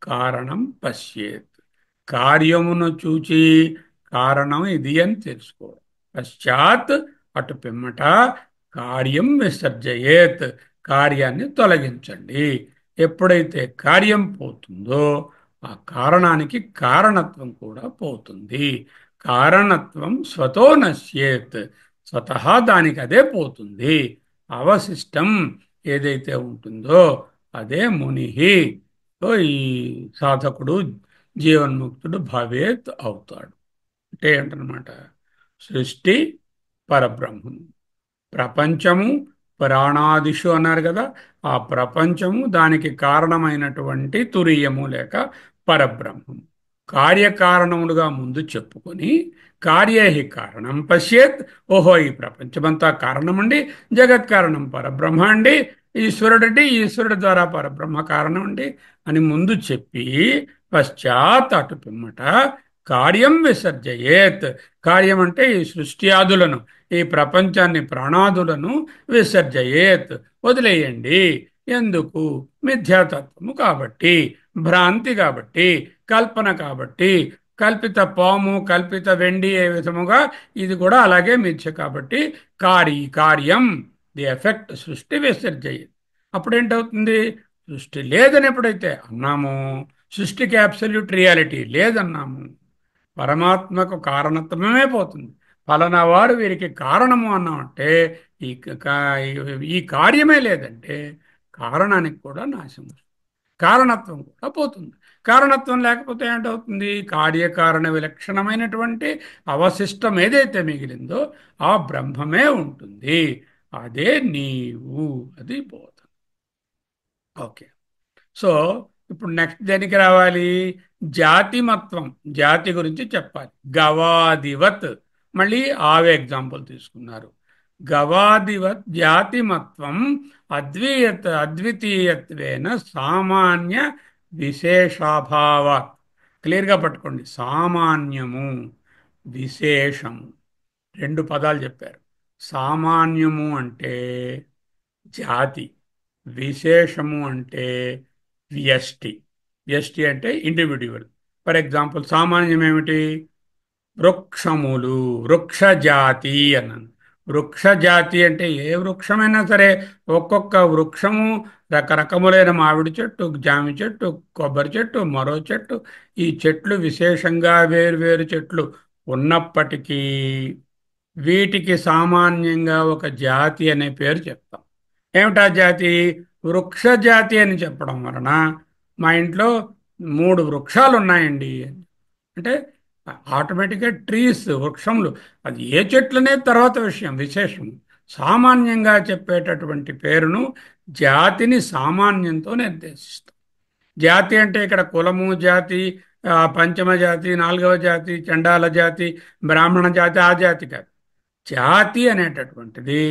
కారణం పశ్యేత్, కార్యమును చూచి కారణం ఇది అని తెలుసుకోవడం. పశ్చాత్ అటు పిమ్మట కార్యం విసర్జయేత్, కార్యాన్ని తొలగించండి. ఎప్పుడైతే కార్యం పోతుందో ఆ కారణానికి కారణత్వం కూడా పోతుంది. కారణత్వం స్వతో నశ్యేత్, స్వతహా దానికి అదే పోతుంది. అవశిష్టం ఏదైతే ఉంటుందో అదే మునిహి. ఈ సాధకుడు జీవన్ముక్తుడు భవేత్ అవుతాడు. అంటే ఏంటనమాట, సృష్టి పరబ్రహ్మం, ప్రపంచము ప్రాణాదిషు అన్నారు కదా, ఆ ప్రపంచము దానికి కారణమైనటువంటి తురీయము లేక పరబ్రహ్మం. కార్యకారణములుగా ముందు చెప్పుకొని కార్యేహి కారణం పశ్యేత్. ఓహో, ఈ ప్రపంచమంతా కారణమండి, జగత్ కారణం పరబ్రహ్మ అండి, ఈశ్వరుడండి, ఈశ్వరుడు ద్వారా పరబ్రహ్మ కారణం అండి అని ముందు చెప్పి పశ్చాత్ అటు పిమ్మట కార్యం విసర్జయేత్. కార్యం అంటే ఈ సృష్టి ఆదులను, ఈ ప్రపంచాన్ని ప్రాణాదులను విసర్జయేత్ వదిలేయండి. ఎందుకు? మిథ్యాతత్వము కాబట్టి, భ్రాంతి కాబట్టి, కల్పన కాబట్టి. కల్పిత పాము, కల్పిత వెండి ఏ విధముగా ఇది కూడా అలాగే మిథ్య కాబట్టి కార్యం, ది ఎఫెక్ట్ సృష్టి విసర్జయ. అప్పుడేంటవుతుంది? సృష్టి లేదని ఎప్పుడైతే అన్నామో, సృష్టికి అబ్సల్యూట్ రియాలిటీ లేదన్నాము, పరమాత్మకు కారణత్వమే పోతుంది. ఫలానా వారు వీరికి కారణము అన్నామంటే ఈ ఈ కార్యమే లేదంటే కారణానికి కూడా నాశనం, కారణత్వం కూడా పోతుంది. కారణత్వం లేకపోతే ఏంటవుతుంది? కార్యకారణ విలక్షణమైనటువంటి అవశిష్టం ఏదైతే మిగిలిందో ఆ బ్రహ్మమే ఉంటుంది. అదే నీవు, అది బోధ. ఓకే. సో ఇప్పుడు నెక్స్ట్ దేనికి రావాలి? జాతిమత్వం, జాతి గురించి చెప్పాలి. గవాదివత్, మళ్ళీ ఆవే ఎగ్జాంపుల్ తీసుకున్నారు. గవాదివత్ జాతిమత్వం అద్వితీయత్వేన సామాన్య విశేషాభావాత్. క్లియర్గా పట్టుకోండి. సామాన్యము, విశేషము, రెండు పదాలు చెప్పారు. సామాన్యము అంటే జాతి, విశేషము అంటే వ్యష్టి. వ్యష్టి అంటే ఇండివిడ్యువల్. ఫర్ ఎగ్జాంపుల్ సామాన్యం ఏమిటి? వృక్షములు, వృక్షజాతి అన్నాను. వృక్షజాతి అంటే ఏ వృక్షమైనా సరే, ఒక్కొక్క వృక్షము రకరకములైన మామిడి చెట్టు, జామి చెట్టు, కొబ్బరి చెట్టు, మరో చెట్టు, ఈ చెట్లు విశేషంగా వేరు చెట్లు ఉన్నప్పటికీ వీటికి సామాన్యంగా ఒక జాతి అనే పేరు చెప్తాం. ఏమిటా జాతి? వృక్ష జాతి అని చెప్పడం వలన మా ఇంట్లో 3 వృక్షాలు ఉన్నాయండి అంటే ఆటోమేటిక్గా ట్రీస్, వృక్షములు, అది ఏ చెట్లనే తర్వాత విషయం, విశేషం. సామాన్యంగా చెప్పేటటువంటి పేరును, జాతిని సామాన్యంతో నిర్దేశిస్తాం. జాతి అంటే ఇక్కడ కులము జాతి, పంచమ జాతి, 4వ జాతి, చండాల జాతి, బ్రాహ్మణ జాతి, ఆ జాతి కాదు. జాతి అనేటటువంటిది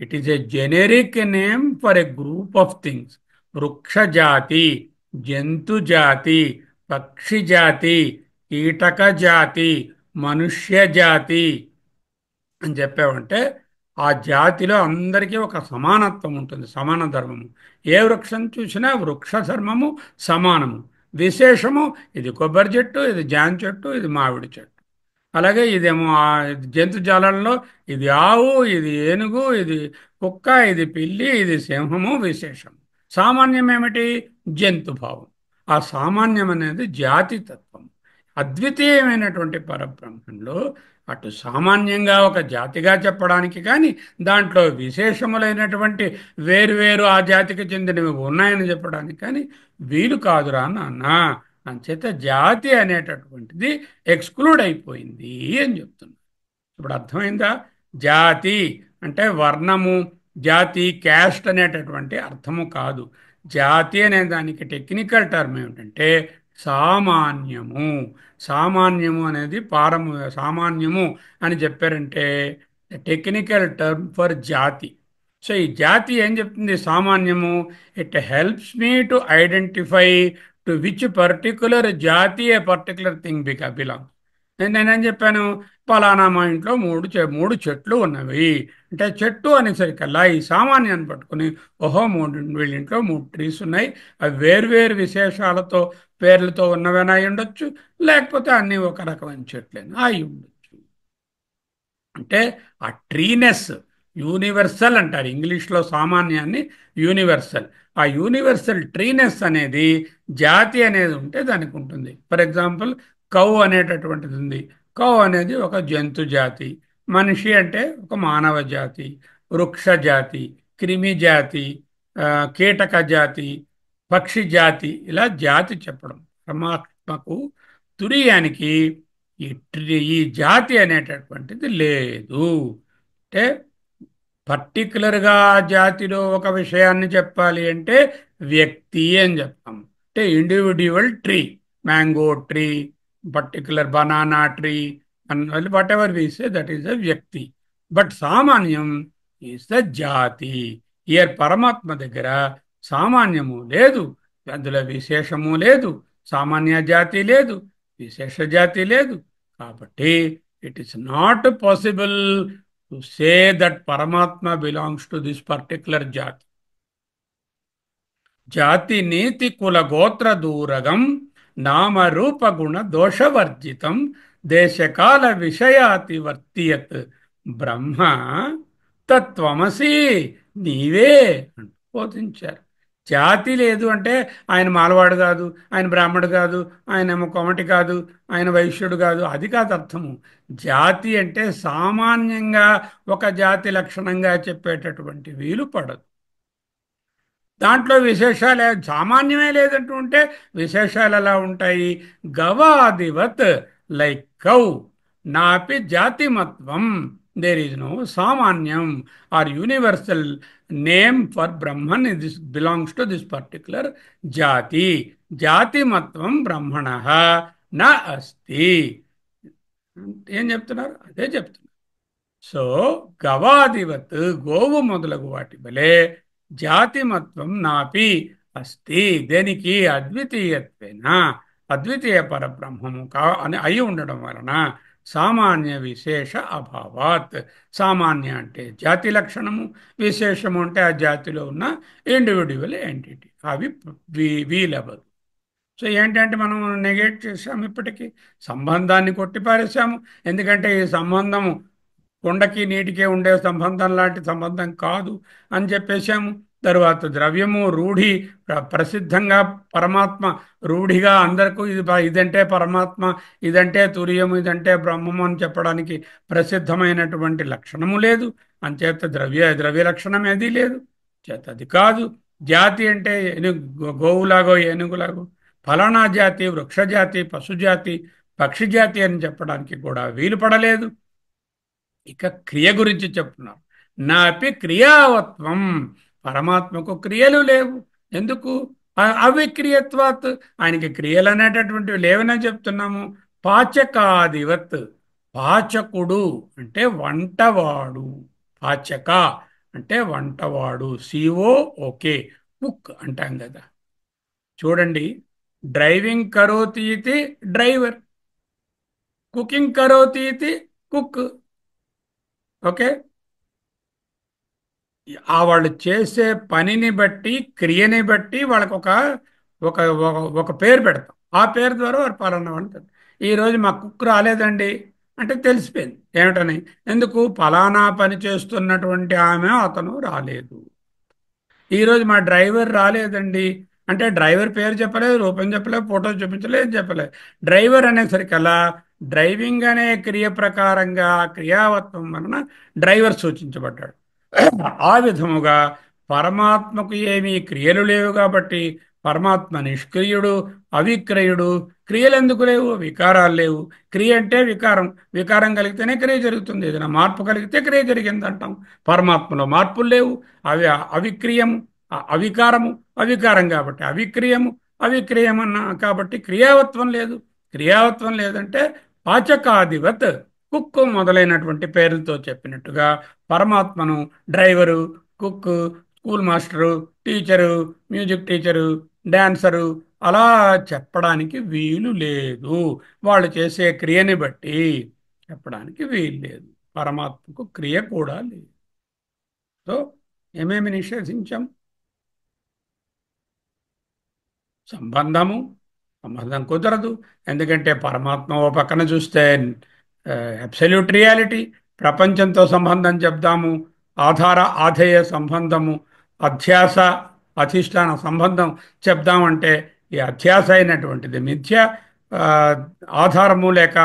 it is a generic name for a group of things. వృక్ష జాతి, జంతు జాతి, పక్షి జాతి, కీటక జాతి, మనుష్య జాతి అని చెప్పామంటే ఆ జాతిలో అందరికీ ఒక సమానత్వం ఉంటుంది, సమాన ధర్మము. ఏ వృక్షం చూసినా వృక్ష ధర్మము సమానము. విశేషము, ఇది కొబ్బరి చెట్టు, ఇది జామ చెట్టు, ఇది మామిడి చెట్టు. అలాగే ఇదేమో జంతుజాలంలో ఇది ఆవు, ఇది ఏనుగు, ఇది కుక్క, ఇది పిల్లి, ఇది సింహము విశేషం. సామాన్యం ఏమిటి? జంతుభావం. ఆ సామాన్యం అనేది జాతి తత్వం. అద్వితీయమైనటువంటి పరబ్రహ్మంలో అటు సామాన్యంగా ఒక జాతిగా చెప్పడానికి కానీ, దాంట్లో విశేషములైనటువంటి వేరువేరు ఆ జాతికి చెందినవి ఉన్నాయని చెప్పడానికి కానీ వీలు కాదురా నాన్న. అంచేత జాతి అనేటటువంటిది ఎక్స్క్లూడ్ అయిపోయింది అని చెప్తున్నా. ఇప్పుడు అర్థమైందా? జాతి అంటే వర్ణము, జాతి క్యాస్ట్ అనేటటువంటి అర్థము కాదు. జాతి అనే దానికి టెక్నికల్ టర్మ్ ఏమిటంటే సామాన్యము. సామాన్యము అనేది సామాన్యము అని చెప్పారంటే టెక్నికల్ టర్మ్ ఫర్ జాతి. సో ఈ జాతి ఏం చెప్తుంది? సామాన్యము it helps me to identify to which particular జాతి ఏ పర్టికులర్ థింగ్ బిలాంగ్. నేనేం చెప్పాను? పలానా మా ఇంట్లో మూడు చెట్లు ఉన్నవి అంటే చెట్టు అనేసరికల్లా ఈ సామాన్యాన్ని పట్టుకుని ఓహో వీళ్ళ ఇంట్లో 3 ట్రీస్ ఉన్నాయి, అవి వేరువేరు విశేషాలతో పేర్లతో ఉన్నవైనా అయి ఉండొచ్చు, లేకపోతే అన్నీ ఒక రకమైన చెట్లైనా అయి ఉండొచ్చు. అంటే ఆ ట్రీనెస్ యూనివర్సల్ అంటారు ఇంగ్లీష్లో సామాన్యాన్ని, యూనివర్సల్. ఆ యూనివర్సల్ ట్రీనెస్ అనేది జాతి అనేది ఉంటే దానికి ఉంటుంది. ఫర్ ఎగ్జాంపుల్ కౌ అనేటటువంటిది ఉంది. కౌ అనేది ఒక జంతు జాతి. మనిషి అంటే ఒక మానవ జాతి, వృక్ష జాతి, క్రిమి జాతి, కీటక జాతి, పక్షి జాతి, ఇలా జాతి చెప్పడం. పరమాత్మకు తురియానికి ఈ జాతి అనేటటువంటిది లేదు. అంటే పర్టికులర్గా జాతిలో ఒక విషయాన్ని చెప్పాలి అంటే వ్యక్తి అని చెప్తాం. అంటే individual tree, mango tree, particular banana tree, and whatever we say, that is a Vyakti. But Samanyam is the Jati. Here Paramatma దగ్గర సామాన్యము లేదు, అందులో విశేషము లేదు, సామాన్య జాతి లేదు, విశేష జాతి లేదు. కాబట్టి it is not possible to say that పరమాత్మ బిలాంగ్స్ టు దిస్ పర్టిక్యులర్ జాతి. జాతి నీతి కుల గోత్ర దూరగం నామరూప గుణ దోషవర్జితం దేశకాల విషయాతి వర్తియత్ బ్రహ్మ తత్వమసి నీవే అని బోధించారు. జాతి లేదు అంటే ఆయన మాలవాడు కాదు, ఆయన బ్రాహ్మడు కాదు, ఆయన ఏమో కొమటి కాదు, ఆయన వైశ్యుడు కాదు, అది కాదు అర్థము. జాతి అంటే సామాన్యంగా ఒక జాతి లక్షణంగా చెప్పేటటువంటి వీలు పడదు. దాంట్లో విశేషాలు సామాన్యమే లేదంటూ ఉంటే విశేషాలు ఎలా ఉంటాయి? గవాదివత్, లైక్ కౌ. నాపి జాతిమత్వం, దేర్ ఈజ్ నో సామాన్యం or universal name for Brahman. This belongs to this particular జాతి. జాతిమత్వం బ్రహ్మణ నా అస్తి. ఏం చెప్తున్నారు? అదే చెప్తున్నారు. సో గవాదివత్, గోవు మొదలగు వాటి వలె జాతిమత్వం నాపి అస్తి. దేనికి? అద్వితీయత్వేన, అద్వితీయ పరబ్రహ్మము అని అయి ఉండడం వలన సామాన్య విశేష అభావాత్. సామాన్య అంటే జాతి లక్షణము, విశేషము అంటే ఆ జాతిలో ఉన్న ఇండివిడ్యువల్ ఎంటిటీ. అవి వీలెవరు. సో ఏంటంటే మనం నెగెట్ చేసాము, ఇప్పటికీ సంబంధాన్ని కొట్టిపారేసాము. ఎందుకంటే ఈ సంబంధము కొండకి నీటికే ఉండే సంబంధం లాంటి సంబంధం కాదు అని చెప్పేశాము. తరువాత ద్రవ్యము రూఢి, ప్రసిద్ధంగా పరమాత్మ రూఢిగా అందరికీ ఇదంటే పరమాత్మ, ఇదంటే తుర్యము, ఇదంటే బ్రహ్మము అని చెప్పడానికి ప్రసిద్ధమైనటువంటి లక్షణము లేదు. అంచేత ద్రవ్య లక్షణం ఏదీ లేదు. చేత అది కాదు. జాతి అంటే గోవులాగో ఏనుగులాగో ఫలానా జాతి, వృక్షజాతి, పశుజాతి, పక్షిజాతి అని చెప్పడానికి కూడా వీలు పడలేదు. ఇక క్రియ గురించి చెప్తున్నారు. నాపి క్రియావత్వం, పరమాత్మకు క్రియలు లేవు. ఎందుకు? అవిక్రియత్వాత్, ఆయనకి క్రియలు అనేటటువంటివి లేవనే చెప్తున్నాము. పాచకాదివత్, పాచకుడు అంటే వంటవాడు. పాచక అంటే వంటవాడు. సిఓ ఓకే, కుక్ అంటాం కదా. చూడండి, డ్రైవింగ్ కరోతి ఇది డ్రైవర్, కుకింగ్ కరోతి ఇది కుక్. ఓకే, ఆ వాళ్ళు చేసే పనిని బట్టి, క్రియని బట్టి వాళ్ళకు ఒక ఒక ఒక పేరు పెడతాం. ఆ పేరు ద్వారా వారు పలానా ఉంటుంది. ఈరోజు మా కుక్ రాలేదండి అంటే తెలిసిపోయింది. ఏమిటని? ఎందుకు? పలానా పని చేస్తున్నటువంటి ఆమె, అతను రాలేదు. ఈరోజు మా డ్రైవర్ రాలేదండి అంటే డ్రైవర్ పేరు చెప్పలేదు, రూపం చెప్పలేదు, ఫోటో చూపించలేదు, చెప్పలేదు. డ్రైవర్ అనేసరికల్లా డ్రైవింగ్ అనే క్రియ ప్రకారంగా క్రియావత్వం వలన డ్రైవర్ సూచించబడ్డాడు. ఆ విధముగా పరమాత్మకు ఏమీ క్రియలు లేవు కాబట్టి పరమాత్మ నిష్క్రియుడు, అవిక్రయుడు. క్రియలు ఎందుకు లేవు? వికారాలు లేవు. క్రియ అంటే వికారం, వికారం కలిగితేనే క్రియ జరుగుతుంది. ఏదైనా మార్పు కలిగితే క్రియ జరిగింది అంటాం. పరమాత్మలో మార్పులు లేవు. అవి అవిక్రియము, అవికారము, అవికారం కాబట్టి అవిక్రియము, అవిక్రియమన్న కాబట్టి క్రియావత్వం లేదు. క్రియావత్వం లేదంటే పాచకాదివత్, కుక్కు మొదలైనటువంటి పేర్లతో చెప్పినట్టుగా పరమాత్మను driver, cook, school master, teacher, music teacher, dancer అలా చెప్పడానికి వీలు లేదు. వాళ్ళు చేసే క్రియని బట్టి చెప్పడానికి వీలు లేదు. పరమాత్మకు క్రియ కూడా లేదు. సో ఏమేమి నిషేధించాం? సంబంధము, సంబంధం కుదరదు. ఎందుకంటే పరమాత్మ ఓ పక్కన చూస్తే అబ్సల్యూట్ రియాలిటీ, ప్రపంచంతో సంబంధం చెప్దాము. ఆధేయ సంబంధము, అధ్యాస అధిష్టాన సంబంధం చెప్దామంటే ఈ అధ్యాస అయినటువంటిది మిథ్య, ఆ, ఆధారము లేక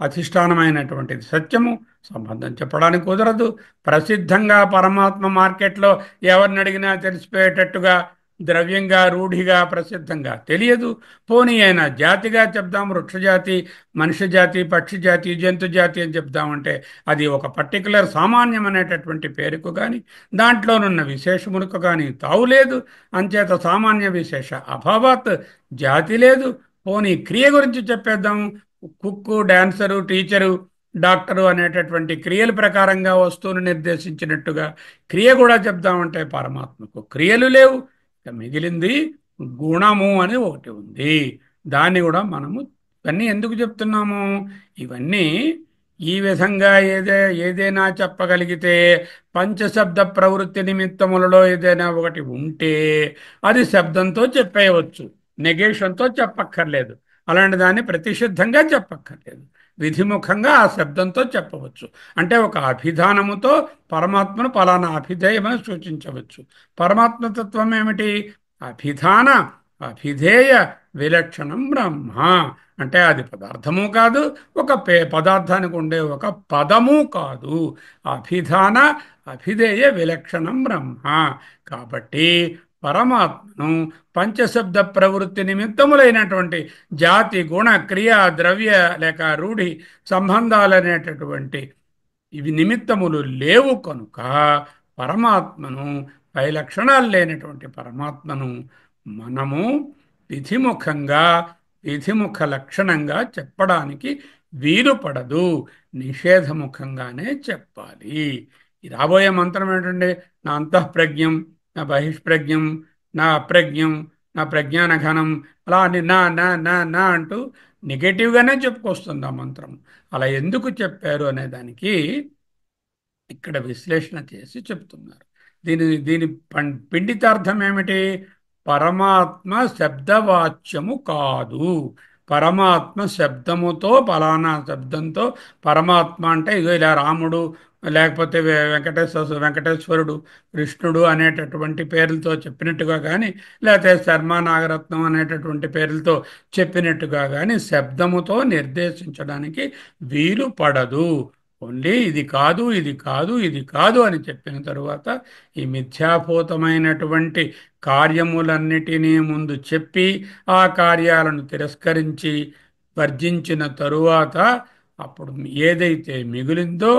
అధిష్టానమైనటువంటిది సత్యము. సంబంధం చెప్పడానికి కుదరదు. ప్రసిద్ధంగా పరమాత్మ మార్కెట్లో ఎవరిని అడిగినా తెలిసిపోయేటట్టుగా ద్రవ్యంగా, రూఢిగా, ప్రసిద్ధంగా తెలియదు. పోనీ అయినా జాతిగా చెప్దాం, వృక్షజాతి, మనుష్య జాతి, పక్షి జాతి, జంతు జాతి అని చెప్దామంటే అది ఒక పర్టికులర్ సామాన్యం అనేటటువంటి పేరుకు కానీ దాంట్లోనున్న విశేషములకు కానీ తావులేదు. అంచేత సామాన్య విశేష అభావాత్ జాతి లేదు. పోనీ క్రియ గురించి చెప్పేద్దాం. కుక్కు, డాన్సరు, టీచరు, డాక్టరు అనేటటువంటి క్రియల ప్రకారంగా వస్తువును నిర్దేశించినట్టుగా క్రియ కూడా చెప్దామంటే పరమాత్మకు క్రియలు లేవు. ఇక మిగిలింది గుణము అని ఒకటి ఉంది. దాన్ని కూడా మనము ఇవన్నీ ఎందుకు చెప్తున్నాము? ఇవన్నీ ఈ విధంగా ఏదైనా చెప్పగలిగితే, పంచశబ్ద ప్రవృత్తి నిమిత్తములలో ఏదైనా ఒకటి ఉంటే అది శబ్దంతో చెప్పేయవచ్చు, నెగేషన్తో చెప్పక్కర్లేదు. అలాంటి దాన్ని ప్రతిషిద్ధంగా చెప్పక్కర్లేదు, విధిముఖంగా ఆ శబ్దంతో చెప్పవచ్చు. అంటే ఒక అభిధానముతో పరమాత్మను పలానా అభిధేయమని సూచించవచ్చు. పరమాత్మతత్వం ఏమిటి? అభిధాన అభిధేయ విలక్షణం బ్రహ్మ. అంటే అది పదార్థము కాదు, ఒక పదార్థానికి ఉండే ఒక పదము కాదు. అభిధాన అభిధేయ విలక్షణం బ్రహ్మ. కాబట్టి పరమాత్మను పంచశబ్ద ప్రవృత్తి నిమిత్తములైనటువంటి జాతి, గుణ, క్రియ, ద్రవ్య లేక రూఢి సంబంధాలనేటటువంటి ఇవి నిమిత్తములు లేవు కనుక పరమాత్మను, పై లక్షణాలు లేనటువంటి పరమాత్మను మనము విధిముఖంగా, విధిముఖ లక్షణంగా చెప్పడానికి వీలు పడదు, నిషేధముఖంగానే చెప్పాలి. ఈ రాబోయే మంత్రం ఏంటంటే, నా అంతఃప్రజ్ఞం, నా బహిష్ప్రజ్ఞం, నా అప్రజ్ఞం, నా ప్రజ్ఞాన ఘనం, అలా అని నా నా నా నా అంటూ నెగటివ్గానే చెప్పుకొస్తుంది ఆ మంత్రం. అలా ఎందుకు చెప్పారు అనే దానికి ఇక్కడ విశ్లేషణ చేసి చెప్తున్నారు. దీని పిండితార్థం ఏమిటి? పరమాత్మ శబ్దవాచ్యము కాదు. పరమాత్మ శబ్దముతో, ఫలానా శబ్దంతో పరమాత్మ అంటే ఇదో ఇలా రాముడు, లేకపోతే వెంకటేశ్వరుడు, కృష్ణుడు అనేటటువంటి పేర్లతో చెప్పినట్టుగా కానీ, లేకపోతే శర్మ నాగరత్నం అనేటటువంటి పేర్లతో చెప్పినట్టుగా కానీ శబ్దముతో నిర్దేశించడానికి వీలు పడదు. ఓన్లీ ఇది కాదు, ఇది కాదు, ఇది కాదు అని చెప్పిన తరువాత ఈ మిథ్యాభూతమైనటువంటి కార్యములన్నిటినీ ముందు చెప్పి ఆ కార్యాలను తిరస్కరించి వర్జించిన తరువాత అప్పుడు ఏదైతే మిగిలిందో,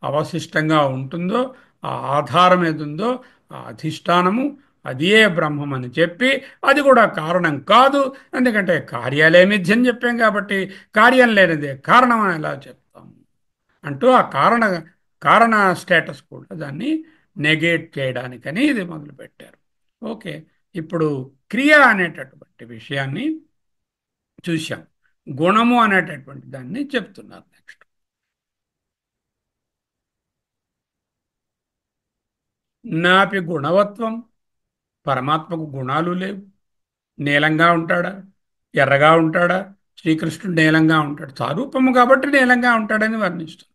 అవశిష్టంగా ఉంటుందో, ఆ ఆధారం ఏదుందో ఆ అధిష్టానము అదే బ్రహ్మం అని చెప్పి, అది కూడా కారణం కాదు, ఎందుకంటే కార్యాలే మిథ్యం చెప్పాం కాబట్టి కార్యం లేనిదే కారణం అని ఎలా చెప్తాము అంటూ ఆ కారణ స్టేటస్ కూడా దాన్ని నెగేట్ చేయడానికని ఇది మొదలుపెట్టారు. ఓకే, ఇప్పుడు క్రియ అనేటటువంటి విషయాన్ని చూశాం. గుణము అనేటటువంటి దాన్ని చెప్తున్నారు నెక్స్ట్. నాపి గుణవత్వం, పరమాత్మకు గుణాలు లేవు. నీలంగా ఉంటాడా? ఎర్రగా ఉంటాడా? శ్రీకృష్ణుడు నీలంగా ఉంటాడు, సారూపము కాబట్టి నీలంగా ఉంటాడని వర్ణిస్తాం.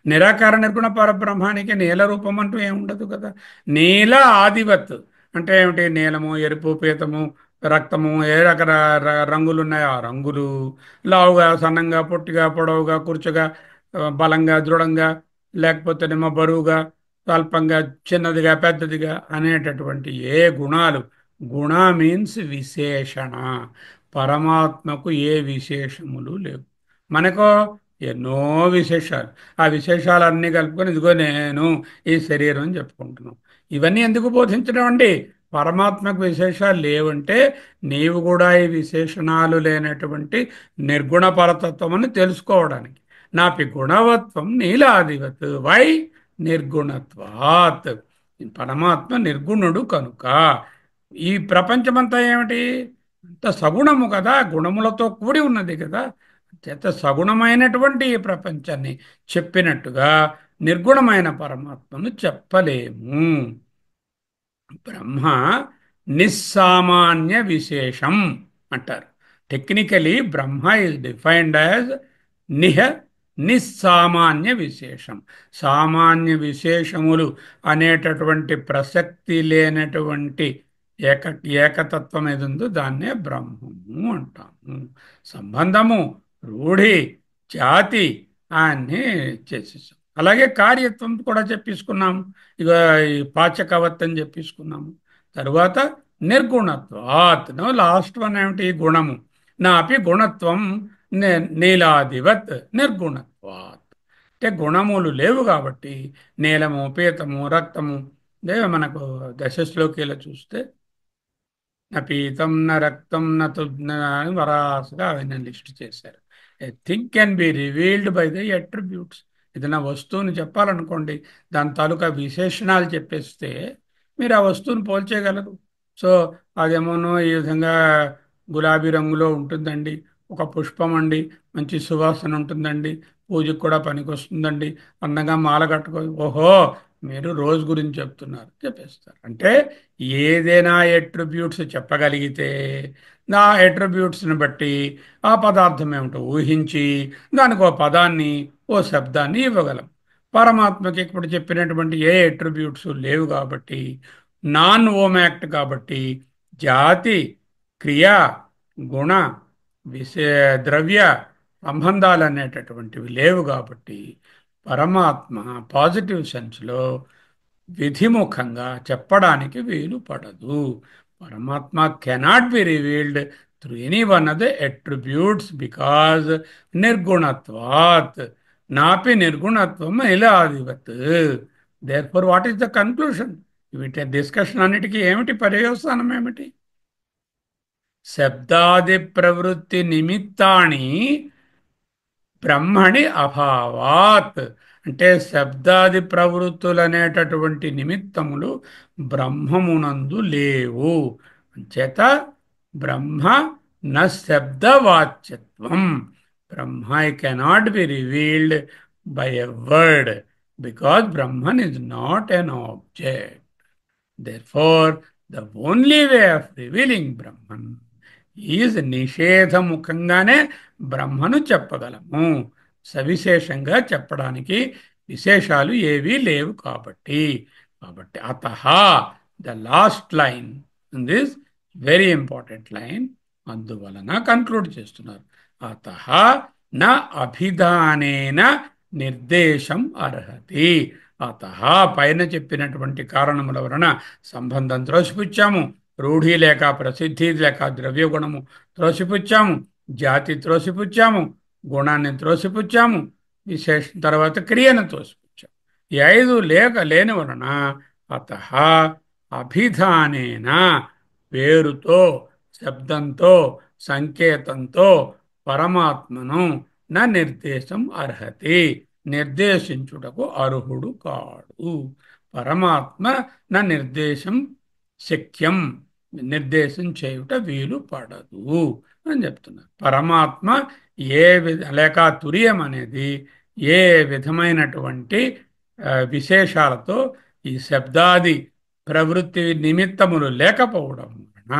నిరాకార నిర్గుణ పరబ్రహ్మానికి నీల రూపం అంటూ ఏముండదు కదా. నీల ఆదివత్ అంటే ఏమిటి? నీలము, ఎరుపు, పీతము, రక్తము, ఏ రంగులు ఉన్నాయో ఆ రంగులు, లావుగా, సన్నంగా, పొట్టిగా, పొడవుగా, కుర్చగా, బలంగా, దృఢంగా, లేకపోతేనేమో బరువుగా, స్వల్పంగా, చిన్నదిగా, పెద్దదిగా అనేటటువంటి ఏ గుణాలు, గుణ మీన్స్ విశేషణ. పరమాత్మకు ఏ విశేషములు లేవు. మనకో ఎన్నో విశేషాలు. ఆ విశేషాలన్నీ కలుపుకొని ఇదిగో నేను ఈ శరీరం అని చెప్పుకుంటున్నాం. ఇవన్నీ ఎందుకు బోధించడం అండి? పరమాత్మకు విశేషాలు లేవంటే నీవు కూడా ఈ విశేషణాలు లేనటువంటి నిర్గుణ పరతత్వం అని తెలుసుకోవడానికి. నాపి గుణవత్వం నీలాదివత్ వై నిర్గుణత్వాత్. పరమాత్మ నిర్గుణుడు కనుక. ఈ ప్రపంచమంతా ఏమిటి? అంత సగుణము కదా, గుణములతో కూడి ఉన్నది కదా. చేత సగుణమైనటువంటి ఈ ప్రపంచాన్ని చెప్పినట్టుగా నిర్గుణమైన పరమాత్మను చెప్పలేము. బ్రహ్మ నిస్సామాన్య విశేషం అంటారు. Technically Brahma is defined as నిహ నిస్సామాన్య విశేషం. సామాన్య విశేషములు అనేటటువంటి ప్రసక్తి లేనటువంటి ఏక ఏకతత్వం ఏది ఉందో దాన్నే బ్రహ్మము అంటాము. సంబంధము, రూఢి, జాతి అన్నీ చేసేసాం. అలాగే కార్యత్వం కూడా చెప్పేసుకున్నాము. ఇక ఈ పాచకవత్ అని చెప్పేసుకున్నాము. తరువాత నిర్గుణత్వాత్, లాస్ట్ వన్ ఏమిటి? గుణము. నాపి గుణత్వం నీలాదివత్ నిర్గుణత్వాత్. అంటే గుణములు లేవు కాబట్టి నీలము, పీతము, రక్తము, మనకు దశశ్లోకీలో చూస్తే నా పీతం, నా రక్తం, నా అని వరాసగా అవన్నీ లిస్ట్ చేశారు. A thing can be revealed by the attributes. ఏదైనా వస్తువుని చెప్పాలనుకోండి, దాని తాలూకా విశేషణాలు చెప్పేస్తే మీరు ఆ వస్తువుని పోల్చేయగలరు. సో అదేమోనో ఈ విధంగా గులాబీ రంగులో ఉంటుందండి, ఒక పుష్పం అండి, మంచి సువాసన ఉంటుందండి, పూజకు కూడా పనికొస్తుందండి, అందంగా మాల కట్టుకో, ఓహో మీరు రోజు గురించి చెప్తున్నారు చెప్పేస్తారు. అంటే ఏదైనా అట్రిబ్యూట్స్ చెప్పగలిగితే నా అట్రిబ్యూట్స్ని బట్టి ఆ పదార్థం ఏమిటో ఊహించి దానికి ఓ పదాన్ని, ఓ శబ్దాన్ని ఇవ్వగలం. పరమాత్మకి ఇప్పుడు చెప్పినటువంటి ఏ అట్రిబ్యూట్స్ లేవు కాబట్టి, నాన్ ఓమాక్ట్ కాబట్టి, జాతి, క్రియ, గుణ, విశే ద్రవ్య సంబంధాలు అనేటటువంటివి లేవు కాబట్టి పరమాత్మ పాజిటివ్ సెన్స్లో విధిముఖంగా చెప్పడానికి వీలు పడదు. పరమాత్మ cannot be revealed through any one of the attributes because నిర్గుణత్వాత్ నాపి నిర్గుణత్వం ఇలాదివత్. Therefore what is the conclusion? వీటి డిస్కషన్ అన్నిటికీ ఏమిటి పర్యవసానం ఏమిటి? శబ్దాది ప్రవృత్తి నిమిత్తాన్ని బ్రహ్మణి అభావాత్. అంటే శబ్దాది ప్రవృత్తులు అనేటటువంటి నిమిత్తములు బ్రహ్మమునందు లేవు. చేత బ్రహ్మ న శబ్దవాచ్యత్వం. Brahma cannot be revealed by a word because Brahman is not an object. Therefore, the only way of revealing Brahman is నిషేధముఖంగానే బ్రహ్మను చెప్పగలము. సవిశేషంగా చెప్పడానికి విశేషాలు ఏవీ లేవు కాబట్టి. కాబట్టి అతః, the last line in this very important line, అందువలన కన్క్లూడ్ చేస్తున్నారు. అతః న అభిధానేన నిర్దేశం అర్హతి. అతః పైన చెప్పినటువంటి కారణముల వలన సంబంధం త్రోసిపుచ్చాము, రూఢి లేక ప్రసిద్ధి లేక ద్రవ్యగుణము త్రోసిపుచ్చాము, జాతి త్రోసిపుచ్చాము, గుణాన్ని త్రోసిపుచ్చాము, విశేషం తర్వాత క్రియను త్రోసిపుచ్చాము. ఈ ఐదు లేని వలన అతః అభిధానేన పేరుతో, శబ్దంతో, సంకేతంతో పరమాత్మను నా నిర్దేశం అర్హతి, నిర్దేశించుటకు అర్హుడు కాడు. పరమాత్మ నా నిర్దేశం శక్యం, నిర్దేశం చేయుట వీలు పడదు అని చెప్తున్నారు. పరమాత్మ ఏ లేక తురియం అనేది ఏ విధమైనటువంటి విశేషాలతో ఈ శబ్దాది ప్రవృత్తి నిమిత్తములు లేకపోవడం వలన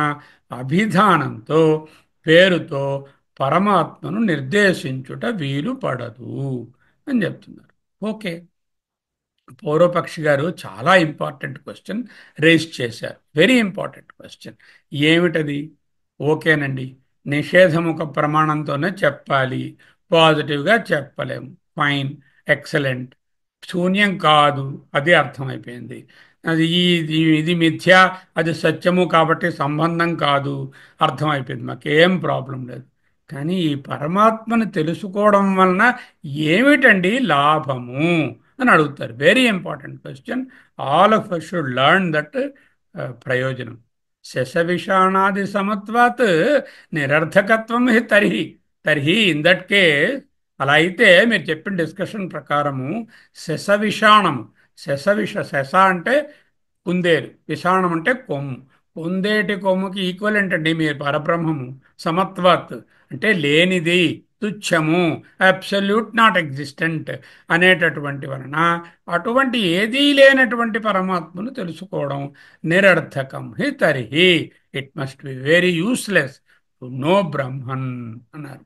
అభిధానంతో, పేరుతో పరమాత్మను నిర్దేశించుట వీలు పడదు అని చెప్తున్నారు. ఓకే, పూర్వపక్షి గారు చాలా ఇంపార్టెంట్ క్వశ్చన్ రేస్ చేశారు. Very important question. ఏమిటది? ఓకేనండి, నిషేధముఖ ప్రమాణంతోనే చెప్పాలి, పాజిటివ్గా చెప్పలేము. Fine, excellent. శూన్యం కాదు, అది అర్థమైపోయింది. అది ఇది మిథ్య, అది సత్యము కాబట్టి సంబంధం కాదు, అర్థమైపోయింది. మాకేం ప్రాబ్లం లేదు. కానీ ఈ పరమాత్మను తెలుసుకోవడం వలన ఏమిటండి లాభము అని అడుగుతారు. Very important question. All of us should learn that ప్రయోజనం. శశవిషాణాది సమత్వాత్ నిరర్థకత్వం హి తర్హి. తర్హి ఇన్ దట్ కేస్, అలా అయితే మీరు చెప్పిన డిస్కషన్ ప్రకారము శశవిషాణము, శశ అంటే కుందేలు, విషాణం అంటే కొమ్ము, కుందేటి కొమ్ముకి ఈక్వలెంట్ అండి మీరు పరబ్రహ్మము. సమత్వత్ అంటే లేనిది, తుచ్చము, అబ్సల్యూట్ నాట్ ఎగ్జిస్టెంట్ అనేటటువంటి వలన అటువంటి ఏదీ లేనటువంటి పరమాత్మను తెలుసుకోవడం నిరర్థకం హి తర్హి. It must be very useless to know Brahman అన్నారు.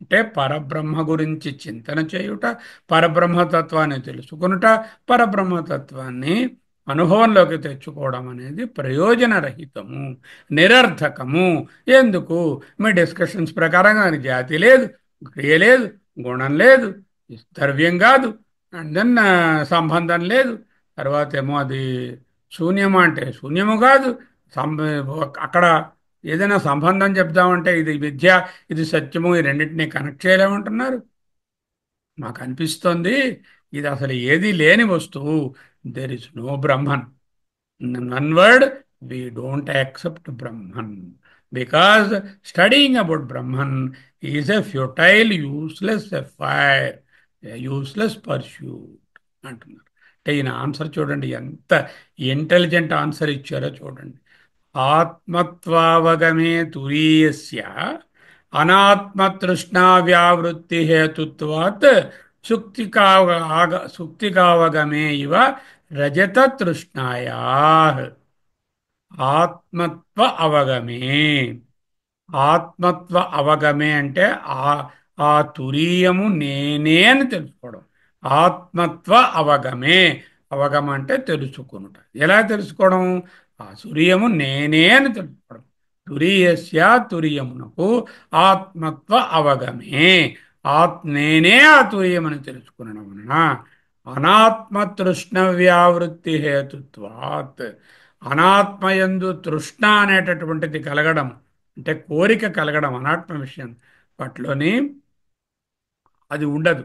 అంటే పరబ్రహ్మ గురించి చింతన చేయుట, పరబ్రహ్మతత్వాన్ని తెలుసుకునుట, పరబ్రహ్మతత్వాన్ని అనుభవంలోకి తెచ్చుకోవడం అనేది ప్రయోజనరహితము, నిరర్థకము. ఎందుకు? మీ డిస్కషన్స్ ప్రకారంగా దానికి జాతి లేదు, క్రియ లేదు, గుణం లేదు, ద్రవ్యం కాదు, అండ్ దెన్ సంబంధం లేదు, తర్వాత ఏమో అది శూన్యము అంటే శూన్యము కాదు. అక్కడ ఏదైనా సంబంధం చెప్దామంటే ఇది విద్య, ఇది సత్యము, ఈ రెండింటినీ కనెక్ట్ చేయలేమంటున్నారు. మాకు అనిపిస్తుంది ఇది అసలు ఏది లేని వస్తువు. There is no Brahman. One word, we don't accept Brahman. Because studying about Brahman is a futile, useless affair, a useless pursuit అంటున్నారు. అంటే ఈయన ఆన్సర్ చూడండి, ఎంత ఇంటెలిజెంట్ ఆన్సర్ ఇచ్చారో చూడండి. ఆత్మత్వావగమే తురీయస్య అనాత్మతృష్ణా వ్యావృత్తి హేతుత్వాత్ సుక్తికావగమే ఇవ రజత తృష్ణాయా ఆత్మత్వ అవగమే. ఆత్మత్వ అవగమే అంటే ఆ ఆ తురీయము నేనే అని తెలుసుకోవడం. ఆత్మత్వ అవగమే. అవగమ అంటే తెలుసుకునుట. ఎలా తెలుసుకోవడం? ఆ తురియము నేనే అని తెలుసుకోవడం. తురీయస్య తురియమునకు ఆత్మత్వ అవగమే. నేనే ఆ తురియమని తెలుసుకునడం వలన అనాత్మ తృష్ణ వ్యావృత్తి హేతుత్వాత్, అనాత్మయందు తృష్ణ అనేటటువంటిది కలగడం అంటే కోరిక కలగడం అనాత్మ విషయం వాటిలోని అది ఉండదు.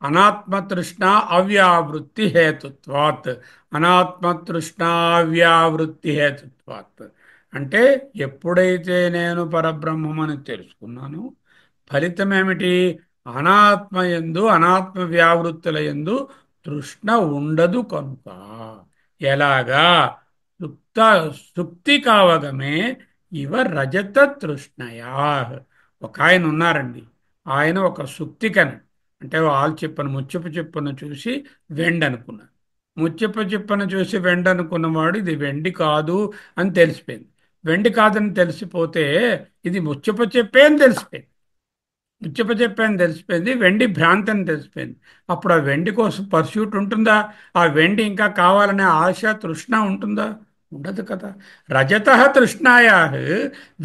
అనాత్మతృష్ణ అవ్యావృత్తి హేతుత్వాత్. అనాత్మతృష్ణ అవ్యావృత్తి హేతుత్వాత్ అంటే ఎప్పుడైతే నేను పరబ్రహ్మమని తెలుసుకున్నానో ఫలితం ఏమిటి? అనాత్మయందు అనాత్మ వ్యావృత్తుల యందు తృష్ణ ఉండదు కనుక. ఎలాగా? సుప్త సుప్తి కావగమే ఇవ రజత తృష్ణయా. ఒక ఆయన ఉన్నారండి, ఆయన ఒక సుక్తికని అంటే ఆలు చెప్పను ముచ్చపు చెప్పును చూసి వెండి అనుకున్నాడు. ముచ్చపు చెప్పును చూసి వెండి అనుకున్నవాడు ఇది వెండి కాదు అని తెలిసిపోయింది. వెండి కాదని తెలిసిపోతే ఇది ముచ్చపు చెప్పే అని తెలిసిపోయింది. చెప్పని తెలిసిపోయింది, వెండి భ్రాంతి అని తెలిసిపోయింది. అప్పుడు ఆ వెండి కోసం పర్స్యూట్ ఉంటుందా? ఆ వెండి ఇంకా కావాలనే ఆశ తృష్ణ ఉంటుందా? ఉండదు కదా. రజత తృష్ణాయా,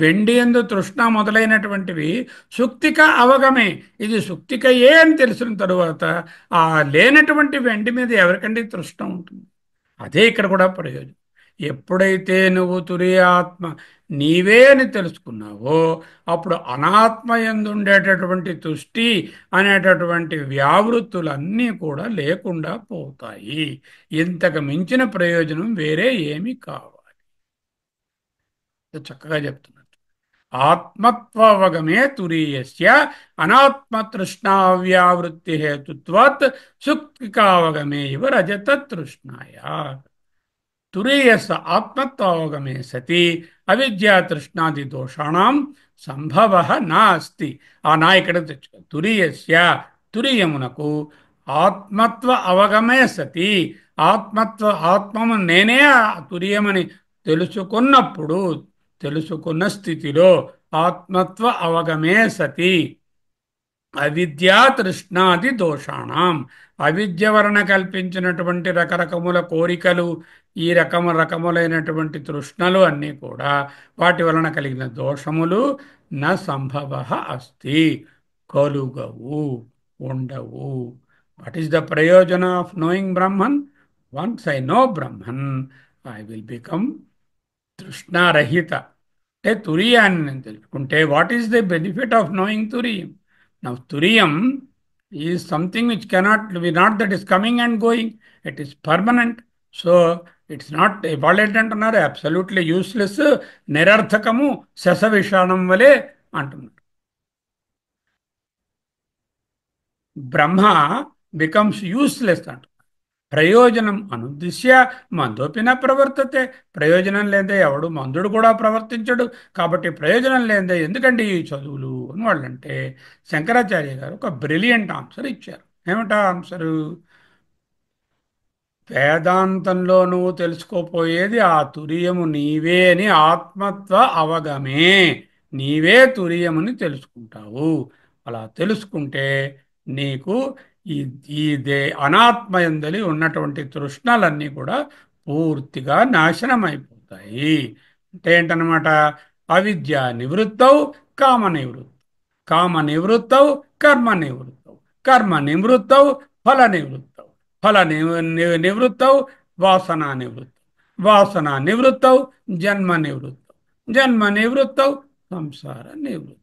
వెండి ఎందు తృష్ణ మొదలైనటువంటివి సుక్తిక అవగమే. ఇది సుక్తికయే అని తెలిసిన తరువాత ఆ లేనటువంటి వెండి మీద ఎవరికండి తృష్ణ ఉంటుంది? అదే ఇక్కడ కూడా ప్రయోజనం. ఎప్పుడైతే నువ్వు తురియాత్మ నీవే అని తెలుసుకున్నావో అప్పుడు అనాత్మ యందు ఉండేటటువంటి తుష్టి అనేటటువంటి వ్యావృత్తులన్నీ కూడా లేకుండా పోతాయి. ఇంతకు మించిన ప్రయోజనం వేరే ఏమీ కావాలి. చక్కగా చెప్తున్నారు. ఆత్మత్వవగమే తురీయస్య అనాత్మతృష్ణావ్యావృత్తి హేతుత్వాత్ సుక్తికావగమే ఇవ రజత తృష్ణాయ. తురీయస్ ఆత్మత్వావగమే సతి అవిద్యా తృష్ణాది దోషాణం సంభవ నాస్తి. ఆ నా ఇక్కడ తెచ్చుకో. తురీయస్య తురీయమునకు ఆత్మత్వ అవగమే సతి, ఆత్మము నేనే ఆ తురీయమని తెలుసుకున్నప్పుడు, తెలుసుకున్న స్థితిలో ఆత్మత్వ అవగమే సతి అవిద్యా తృష్ణాది దోషాణం, అవిద్య వలన కల్పించినటువంటి రకరకముల కోరికలు, ఈ రకములైనటువంటి తృష్ణలు అన్నీ కూడా వాటి వలన కలిగిన దోషములు న సంభవ అస్తి, కలుగవు, ఉండవు. వాట్ ఈస్ ద ప్రయోజన of knowing Brahman? Once I know Brahman I will become తృష్ణారహిత. అంటే తురియాన్ని నేను తెలుసుకుంటే what is the benefit of knowing Turiyam? Now, Turiyam is something which cannot be, not that is coming and going, it is permanent. So, it's not evaluated అంటున్నారు, absolutely useless, నిరర్థకము, శశవిషాణం వలె అంటున్నారు. బ్రహ్మ becomes useless అంట. ప్రయోజనం అనుద్దిశ్య మందోపిన ప్రవర్తతే. ప్రయోజనం లేదే ఎవడు మందుడు కూడా ప్రవర్తించడు. కాబట్టి ప్రయోజనం లేదే ఎందుకండి ఈ చదువులు అని వాళ్ళంటే శంకరాచార్య గారు ఒక బ్రిలియంట్ ఆన్సర్ ఇచ్చారు. ఏమిటా ఆన్సరు? వేదాంతంలో నువ్వు తెలుసుకోపోయేది ఆ తురియము నీవే అని ఆత్మత్వ అవగమే. నీవే తురియముని తెలుసుకుంటావు. అలా తెలుసుకుంటే నీకు ఈ ఈ అనాత్మయందలి ఉన్నటువంటి తృష్ణలన్నీ కూడా పూర్తిగా నాశనం అయిపోతాయి. అంటే ఏంటనమాట? అవిద్య నివృత్తౌ కామ నివృత్తి, కామ నివృత్తౌ కర్మ నివృత్తౌ, కర్మ నివృత్తౌ ఫల నివృత్తౌ, ఫల నివృత్తౌ వాసనా నివృత్తౌ, వాసనా నివృత్తౌ జన్మ నివృత్తౌ, జన్మ నివృత్తౌ సంసార నివృత్తి.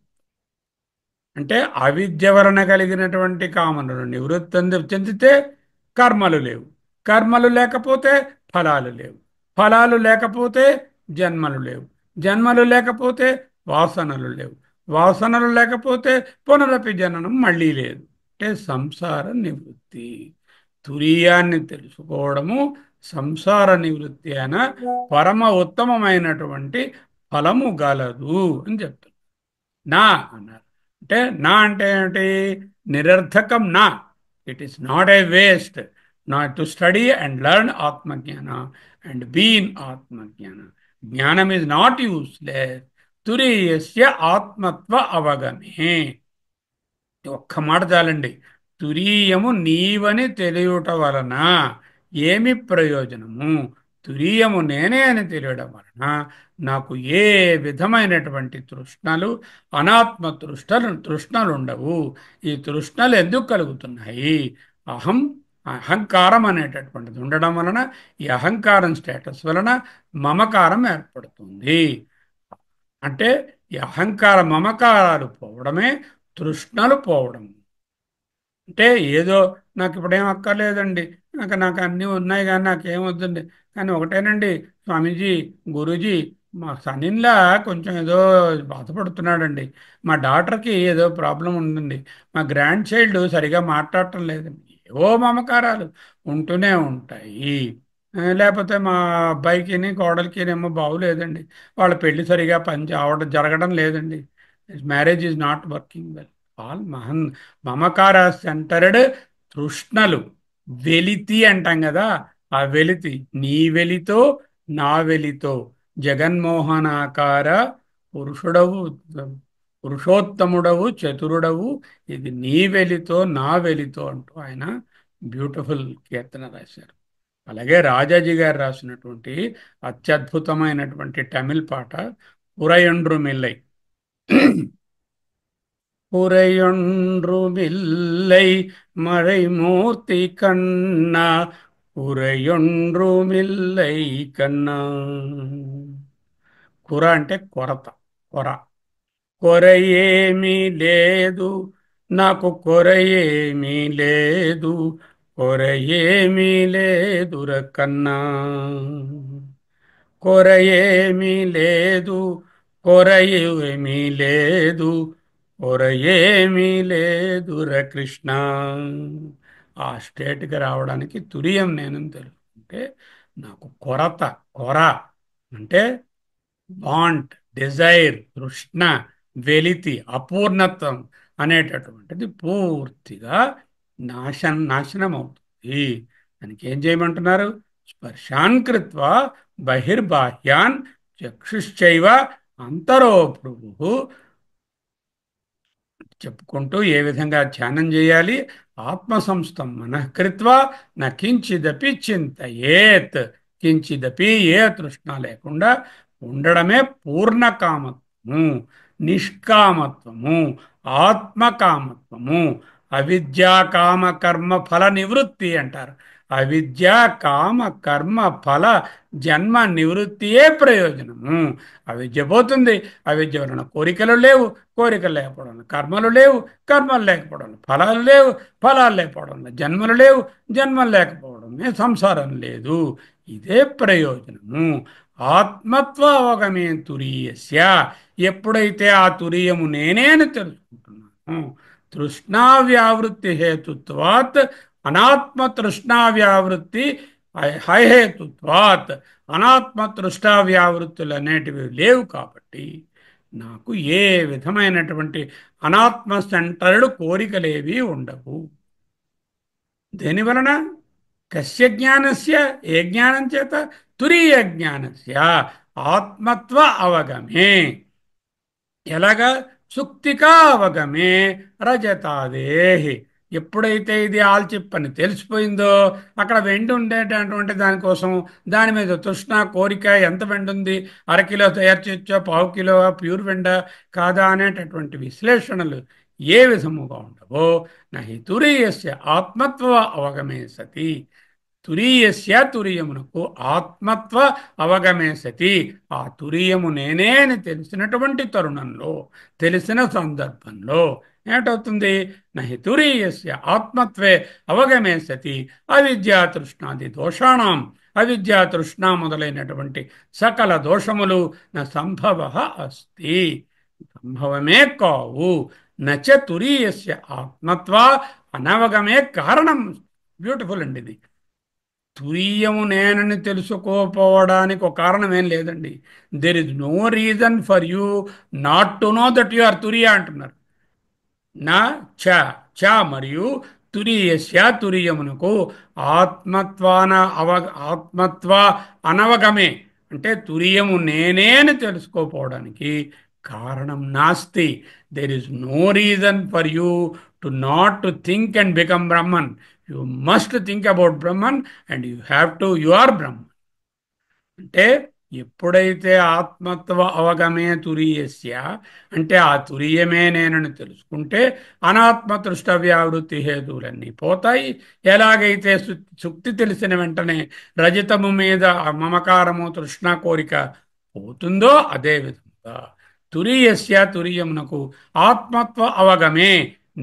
అంటే అవిద్య వలన కలిగినటువంటి కామనలు నివృత్తి చెందితే కర్మలు లేవు, కర్మలు లేకపోతే ఫలాలు లేవు, ఫలాలు లేకపోతే జన్మలు లేవు, జన్మలు లేకపోతే వాసనలు లేవు. వాసనలు లేకపోతే పునరపి జననం మళ్ళీ లేదు. అంటే సంసార నివృత్తి. తురీయాన్ని తెలుసుకోవడము సంసార నివృత్తి అయిన పరమ ఉత్తమమైనటువంటి ఫలము గలదు అని చెప్తారు. నా అన్నారు. అంటే నా అంటే ఏమిటి? నిరర్థకం నా. It is not a waste not to study and learn ఆత్మజ్ఞాన అండ్ బీ ఇన్ ఆత్మజ్ఞాన. జ్ఞానం ఈజ్ నాట్ యూస్లెస్ తురీయస్య ఆత్మత్వ అవగమే. ఒక్క మాట చాలండి. తురీయము నీవని తెలియట వలన ఏమి ప్రయోజనము? తురీయము నేనే అని తెలియడం వలన నాకు ఏ విధమైనటువంటి తృష్ణలు, అనాత్మ తృష్ణలు ఉండవు. ఈ తృష్ణలు ఎందుకు కలుగుతున్నాయి? అహం అహంకారం అనేటటువంటిది ఉండడం వలన, ఈ అహంకారం స్టేటస్ వలన మమకారం ఏర్పడుతుంది. అంటే ఈ అహంకార మమకారాలు పోవడమే తృష్ణలు పోవడం. అంటే ఏదో నాకు ఇప్పుడేం అక్కర్లేదండి, నాకు నాకు అన్నీ ఉన్నాయి కానీ నాకేం వద్దండి. కానీ ఒకటేనండి స్వామీజీ, గురూజీ, మా సన్నిన్లా కొంచెం ఏదో బాధపడుతున్నాడండి, మా డాటర్కి ఏదో ప్రాబ్లం ఉందండి, మా గ్రాండ్ చైల్డ్ సరిగా మాట్లాడటం లేదండి. ఏవో మమకారాలు ఉంటూనే ఉంటాయి. లేకపోతే మా అబ్బాయికిని కోడలికినేమో బాగులేదండి, వాళ్ళ పెళ్లి సరిగా అవడం జరగడం లేదండి, marriage is not working well. All మమకార సెంటర్డ్ తృష్ణలు. వెలితి అంటాం కదా, ఆ వెలితి. నీ వెలితో నా వెలితో జగన్మోహనాకార పురుషుడవు, పురుషోత్తముడవు, చతురుడవు, ఇది నీ వెలితో నా వెలితో అంటూ ఆయన బ్యూటిఫుల్ కీర్తన రాశారు. అలాగే రాజాజీ గారు రాసినటువంటి అత్యద్భుతమైనటువంటి తమిళ్ పాట పురయండ్రుమిల్లై. புரையொன்றுமில்லை மறைமூர்த்தி கண்ணா, புரையொன்றுమిల్లై కన్నా. కుర అంటే కొరత, కొర. కొర ఏమీ లేదు నాకు, కొర ఏమీ లేదు, కొర ఏమీ లేదుర కన్నా. కొర ఏమీ లేదు, కొర ఏమీ లేదు, కొర ఏమీ లేదుర కృష్ణ. ఆ స్టేట్కి రావడానికి తురియం నేను తెలుసుకుంటే నాకు కొరత, కొర అంటే వాంట్, డిజైర్, తృష్ణ, వెలితి, అపూర్ణత్వం అనేటటువంటిది పూర్తిగా నాశనం అవుతుంది. దానికి ఏం చేయమంటున్నారు? స్పర్శాన్ కృత్వా బహిర్బాహ్యాన్ చక్షుశ్చైవ అంతరో ప్రభు చెప్పుకుంటూ ఏ విధంగా ధ్యానం చేయాలి? ఆత్మసంస్థం మనఃకృత్వా న కించిదపి చింతయేత్. కించిదపి ఏ తృష్ణ లేకుండా ఉండడమే పూర్ణకామత్వము, నిష్కామత్వము, ఆత్మకామత్వము. అవిద్యా కామ కర్మ ఫల నివృత్తి అంటారు. అవిద్య కామ కర్మ ఫల జన్మ నివృత్తియే ప్రయోజనము. అవిద్య పోతుంది, అవిద్య వలన కోరికలు లేవు, కోరికలు లేకపోవడం వల్ల కర్మలు లేవు, కర్మలు లేకపోవడం వల్ల ఫలాలు లేవు, ఫలాలు లేకపోవడం వల్ల జన్మలు లేవు, జన్మలు లేకపోవడమే సంసారం లేదు. ఇదే ప్రయోజనము. ఆత్మత్వ అవగమే తురీయస్య. ఎప్పుడైతే ఆ తురీయము నేనే అని తెలుసుకుంటున్నాను, తృష్ణావ్యావృత్తి హేతుత్వాత్ అనాత్మ తృష్ణావ్యావృత్తి హైహేతుత్వాత్. అనాత్మ తృష్ణావ్యావృత్తులు అనేటివి లేవు కాబట్టి నాకు ఏ విధమైనటువంటి అనాత్మ సెంటర్డ్ కోరికలేవి ఉండవు. దేనివలన? కస్య జ్ఞానస్య, ఏ జ్ఞానం చేత? తురీయ జ్ఞానస్య ఆత్మత్వ అవగమే. ఎలాగా? సుక్తికా అవగమే రజతాదేహి. ఎప్పుడైతే ఇది ఆల్చిప్పని తెలిసిపోయిందో, అక్కడ వెండి ఉండేటటువంటి దానికోసం దాని మీద తృష్ణ, కోరిక, ఎంత వెండి ఉంది, అరకిలో తయారు చేయొచ్చో, పావు కిలో ప్యూర్ వెండ కాదా అనేటటువంటి విశ్లేషణలు ఏ విధముగా ఉండవో, నహి తురీయస్య ఆత్మత్వ అవగమే సతి. తురీయస్య తురియమునకు ఆత్మత్వ అవగమే సతి. ఆ తురియము నేనే అని తెలిసినటువంటి తరుణంలో, తెలిసిన సందర్భంలో ఏటవుతుంది? నహి తురీయస్య ఆత్మత్వే అవగమే సతి అవిద్యా తృష్ణాది దోషాణం. అవిద్యా తృష్ణ మొదలైనటువంటి సకల దోషములు నా సంభవ అస్తి. సంభవమే కావు. నచ తురీయస్య ఆత్మత్వ అనవగమే కారణం. బ్యూటిఫుల్ అండి ఇది. తురీయము నేనని తెలుసుకోపోవడానికి ఒక కారణం ఏం లేదండి. There is no reason for you not to know that you are Turiya అంటున్నారు. నా చ చ మరియు తురీయస్య తురియమునకు ఆత్మత్వాన అవ ఆత్మత్వ అనవగమే అంటే తురియము నేనే అని తెలుసుకోపోవడానికి కారణం నాస్తి. There is no reason for you to not to think and become Brahman. You must think about Brahman and you have to you are Brahman. అంటే ఎప్పుడైతే ఆత్మత్వ అవగమే తురీయస్య అంటే ఆ తురియమే నేనని తెలుసుకుంటే అనాత్మ తృష్టవ్యావృత్తి హేతువులన్నీ పోతాయి. ఎలాగైతే సుక్తి తెలిసిన వెంటనే రజతము మీద మమకారము తృష్ణ కోరిక పోతుందో అదే విధంగా తురీయస్య తురియమునకు ఆత్మత్వ అవగమే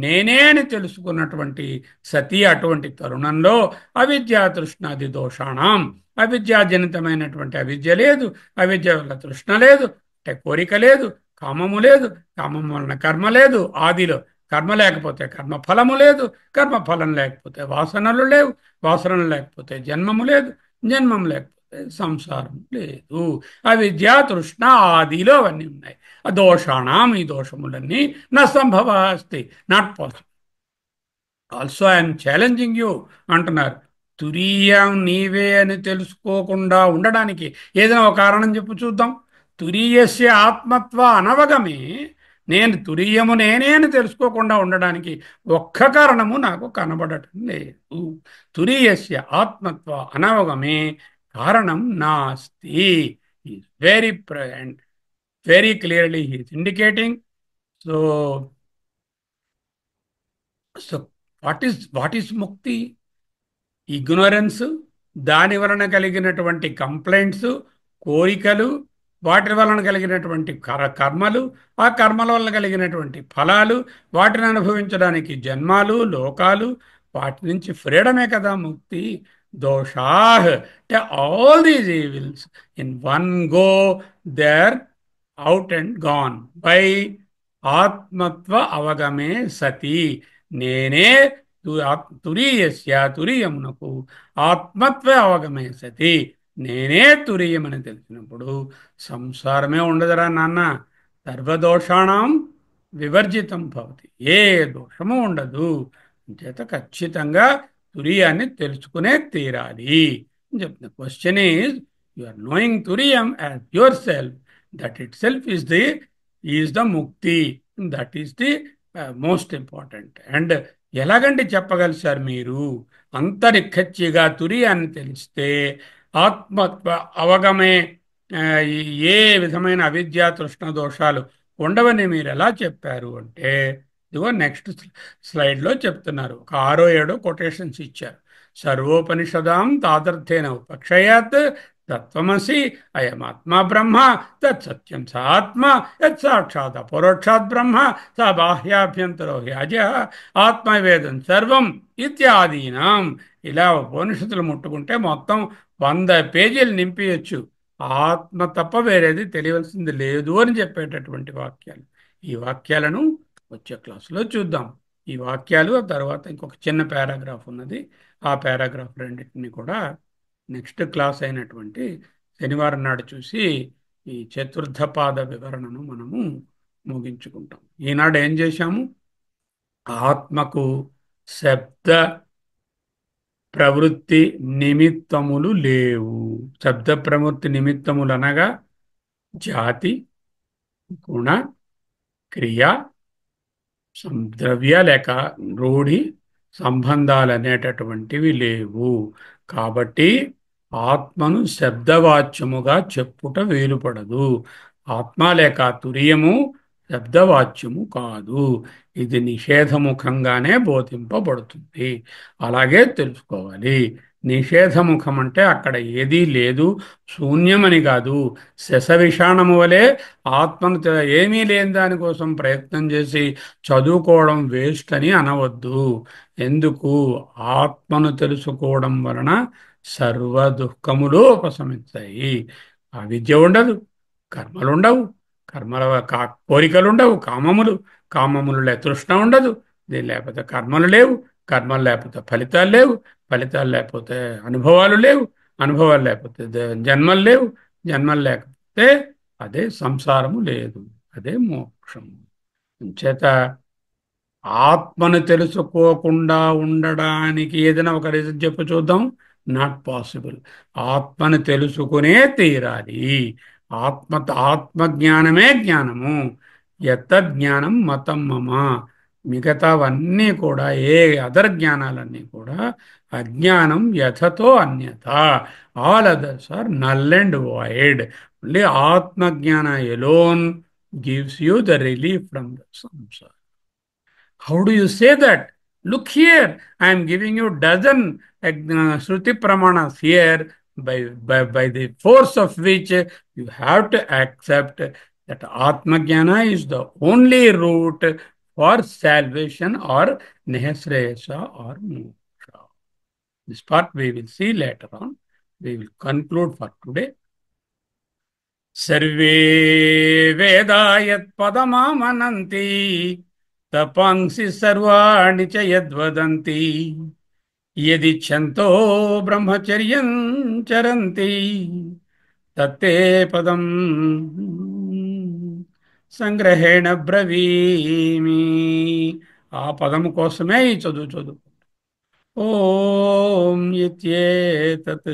నేనే అని తెలుసుకున్నటువంటి సతి అటువంటి తరుణంలో అవిద్యా తృష్ణాది దోషాణం అవిద్యాజనితమైనటువంటి అవిద్య లేదు, అవిద్య వల్ల తృష్ణ లేదు, అంటే కోరిక లేదు, కామము లేదు, కామం వలన కర్మ లేదు, ఆదిలో కర్మ లేకపోతే కర్మ ఫలము లేదు, కర్మ ఫలం లేకపోతే వాసనలు లేవు, వాసనలు లేకపోతే జన్మము లేదు, జన్మం లేకపోతే సంసారం లేదు. అవిద్య తృష్ణ ఆదిలో అవన్నీ ఉన్నాయి. ఆ దోషాణం ఈ దోషములన్నీ నా సంభవ అస్తి, not possible. Also I'm challenging you అంటున్నారు. తురీయం నీవే అని తెలుసుకోకుండా ఉండడానికి ఏదైనా ఒక కారణం చెప్పు చూద్దాం. తురీయస్య ఆత్మత్వ అనవగమే నేను తురీయము నేనే అని తెలుసుకోకుండా ఉండడానికి ఒక్క కారణము నాకు కనబడటం లేదు. తురీయస్య ఆత్మత్వ అనవగమే కారణం నాస్తి. Very and very clearly he's indicating. So so what is ముక్తి? ఇగ్నోరెన్స్, దాని వలన కలిగినటువంటి కంప్లైంట్స్, కోరికలు, వాటి వలన కలిగినటువంటి కర్మలు, ఆ కర్మల వలన కలిగినటువంటి ఫలాలు, వాటిని అనుభవించడానికి జన్మాలు, లోకాలు, వాటి నుంచి ఫ్రీడమే కదా ముక్తి. దోషాహ్ అంటే all these evils in one go there out and gone by ఆత్మత్వ అవగమే సతి. నేనే తురీయస్య తురియమునకు ఆత్మత్వ అవగమే సతి. నేనే తురియమని తెలిసినప్పుడు సంసారమే ఉండదురా నాన్న. సర్వదోషాణం వివర్జితం భవతి, ఏ దోషము ఉండదు. చేత ఖచ్చితంగా తురియాన్ని తెలుసుకునే తీరాలి అని చెప్తున్నా. Question is you are knowing Turiyam as yourself. That itself is the mukti. That is the most important. And ఎలాగంటే చెప్పగలిసారు మీరు? అంతరిఖచ్చిగా తురియాన్ని తెలిస్తే ఆత్మత్వ అవగమే ఆ, ఏ విధమైన అవిద్యా తృష్ణ దోషాలు ఉండవని మీరు ఎలా చెప్పారు అంటే, ఇదిగో నెక్స్ట్ స్లైడ్లో చెప్తున్నారు. ఒక 6-7 కొటేషన్స్ ఇచ్చారు. సర్వోపనిషదాం తాదర్థేన ఉపక్షయాత్ తత్వమసి అయమాత్మా బ్రహ్మ తత్సత్యం స ఆత్మ యత్ సాక్షాత్ అపరోక్షాత్ బ్రహ్మ స బాహ్యాభ్యంతరో హ్యాజ ఆత్మవేదం సర్వం ఇత్యాదీనాం. ఇలా ఉపనిషత్తులు ముట్టుకుంటే మొత్తం 100 పేజీలు నింపియచ్చు. ఆత్మ తప్ప వేరేది తెలియవలసింది లేదు అని చెప్పేటటువంటి వాక్యాలు. ఈ వాక్యాలను వచ్చే క్లాసులో చూద్దాం. ఈ వాక్యాలు ఆ తర్వాత ఇంకొక చిన్న పారాగ్రాఫ్ ఉన్నది. ఆ పారాగ్రాఫ్ రెండింటిని కూడా నెక్స్ట్ క్లాస్ అయినటువంటి శనివారం నాడు చూసి ఈ చతుర్థ పాద వివరణను మనము ముగించుకుంటాం. ఈనాడు ఏం చేశాము? ఆత్మకు శబ్ద ప్రవృత్తి నిమిత్తములు లేవు. శబ్ద ప్రవృత్తి నిమిత్తములు అనగా జాతి, గుణ, క్రియ, ద్రవ్య లేక రూఢి, సంబంధాలు అనేటటువంటివి లేవు. కాబట్టి ఆత్మను శబ్దవాచ్యముగా చెప్పుట వీలుపడదు. ఆత్మ లేక తురియము శబ్దవాచ్యము కాదు. ఇది నిషేధముఖంగానే బోధింపబడుతుంది. అలాగే తెలుసుకోవాలి. నిషేధముఖం అంటే అక్కడ ఏదీ లేదు, శూన్యమని కాదు. శశవిషాణము వలె ఆత్మను ఏమీ లేని దానికోసం ప్రయత్నం చేసి చదువుకోవడం వేస్ట్ అని అనవద్దు. ఎందుకు? ఆత్మను తెలుసుకోవడం వలన సర్వ దుఃఖములు ఉపశమిస్తాయి. అవిద్య ఉండదు, కర్మలుండవు, కర్మల కోరికలు ఉండవు, కామములు తృష్ణ ఉండదు. దీని లేకపోతే కర్మలు లేవు, కర్మలు లేకపోతే ఫలితాలు లేవు, ఫలితాలు లేకపోతే అనుభవాలు లేవు, అనుభవాలు లేకపోతే జన్మలు లేవు, జన్మలు లేకపోతే అదే సంసారము లేదు, అదే మోక్షం. చేత ఆత్మను తెలుసుకోకుండా ఉండడానికి ఏదైనా ఒక రీజన్ చెప్పు చూద్దాం. Not possible. ఆత్మను తెలుసుకునే తీరాలి. ఆత్మ ఆత్మజ్ఞానమే జ్ఞానము. యత జ్ఞానం మతం మమ. మిగతావన్నీ కూడా, ఏ అదర్ జ్ఞానాలన్నీ కూడా అజ్ఞానం, యథతో అన్యత. All others are null and void. Only atmajnana alone gives you the relief from the samsar. How do you say that? Look here, I am giving you dozen Shruti Pramanas here, by the force of which you have to accept that Atma Jnana is the only route for salvation or Nihasreyasa or Moksha. This part we will see later on. We will conclude for today. सर्वे वेदा यत्पदमामनन्ति तपांसि सर्वाणि च यद्वदन्ति यदिच्छन्तो ब्रह्मचर्यं चरन्ति तत्ते पदं సంగ్రహేణ బ్రవీమి. ఆ పదము కోసమే ఈ చదువు. ఓం ఇత్యేతత్.